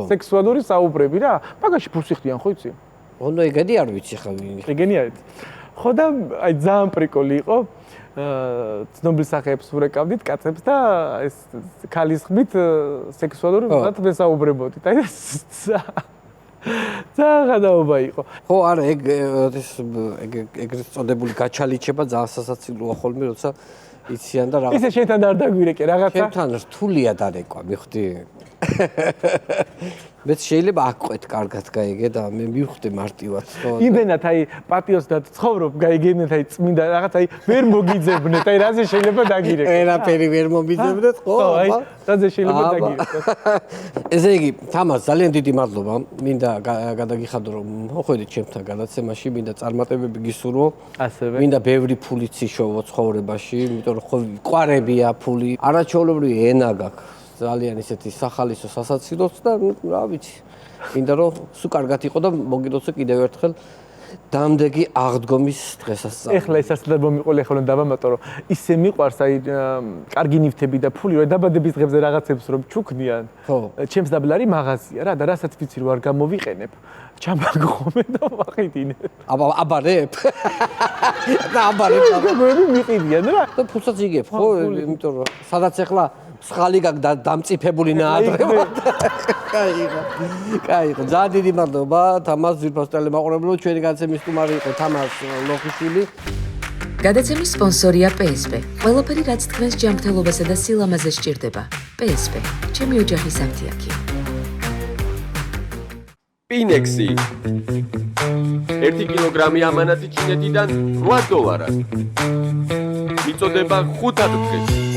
სექსუალური საუბრები რა. მაგაში ფულს იხდიან ხო იცი? ოღონდ ეგეთი არ ვიცი ხა ვინ. ეგენი არის. ხო და აი ძალიან პრიკოლი იყო. ცნობილ სახეებს ურეკავდით კაცებს და ეს ქალის ხმით სექსუალური მათ მესაუბრებოდით. აი ძალიან გადაობა იყო. ხო, არა, ეგ ეგრეთ წოდებული გაჩალიჩება ძალიან სასაცილოა ხოლმე, როცა იციან და რაღაცა. ისე შენთან არ დაგვირეკე რაღაცა. შენთან რთულია დარეკვა, მიხვდი? მეც შეიძლება აკვეთ კარგად გაიგე და მე მივხვდი მარტივად, ხო? იმენად აი პატიოს და ცხოვრობ, გაიგენეთ აი წმინდა რაღაც აი ვერ მოგიძებნეთ, აი რაზე შეიძლება დაგირეკო. ვერაფერი ვერ მომიძებნეთ, ხო? ხო, აი რაზე შეიძლება დაგირეკო. ესე იგი, თამას ძალიან დიდი მადლობა. მინდა გადაგიხადო რომ მოხვედით ჩემთან გადაცემაში, მინდა წარმატებები გისურვო. ასევე. მინდა ბევრი ფულიც იშოვო ცხოვრებაში, იმიტომ რომ ხო ყვარებია ფული, არაჩვეულებრივი ენა გაქვს. ძალიან ისეთი სახალისო სასაცილოც და რა ვიცი. მინდა რომ სულ კარგად იყო და მოგიდოცე კიდევ ერთხელ დამდეგი აღდგომის დღესასწაული. ეხლა ეს ასე მომიყოლე ხოლმე დავამატო რომ ისე მიყვარს აი კარგი ნივთები და ფული რომ დაბადების დღებზე რაღაცებს რომ ჩუქნიან. ხო. ჩემს დაბლარი მაღაზია რა და რასაც ვიცი რომ არ გამოვიყენებ. ჩამაგხომე და ვაყიდინებ. აბარებ. და აბარებ. გოგოები მიყიდიან რა. და ფულსაც იგებ ხო? იმიტომ რომ სადაც ეხლა მსხალი გაქვს დამწიფებული ნაადრევად. კაი, ძალიან დიდი მადლობა თამას ძვირფას ტელემაყურებელო, ჩვენი გადაცემის სტუმარი იყო თამას ლოხიშვილი. გადაცემის სპონსორია PSP. ყველაფერი რაც თქვენს ჯანმრთელობასა და სილამაზეს სჭირდება. PSP. ჩემი ოჯახის აფთიაქი. Pinexi 1 კილოგრამი ამანათი ჩინეთიდან $8. იწოდება 5 დღეს.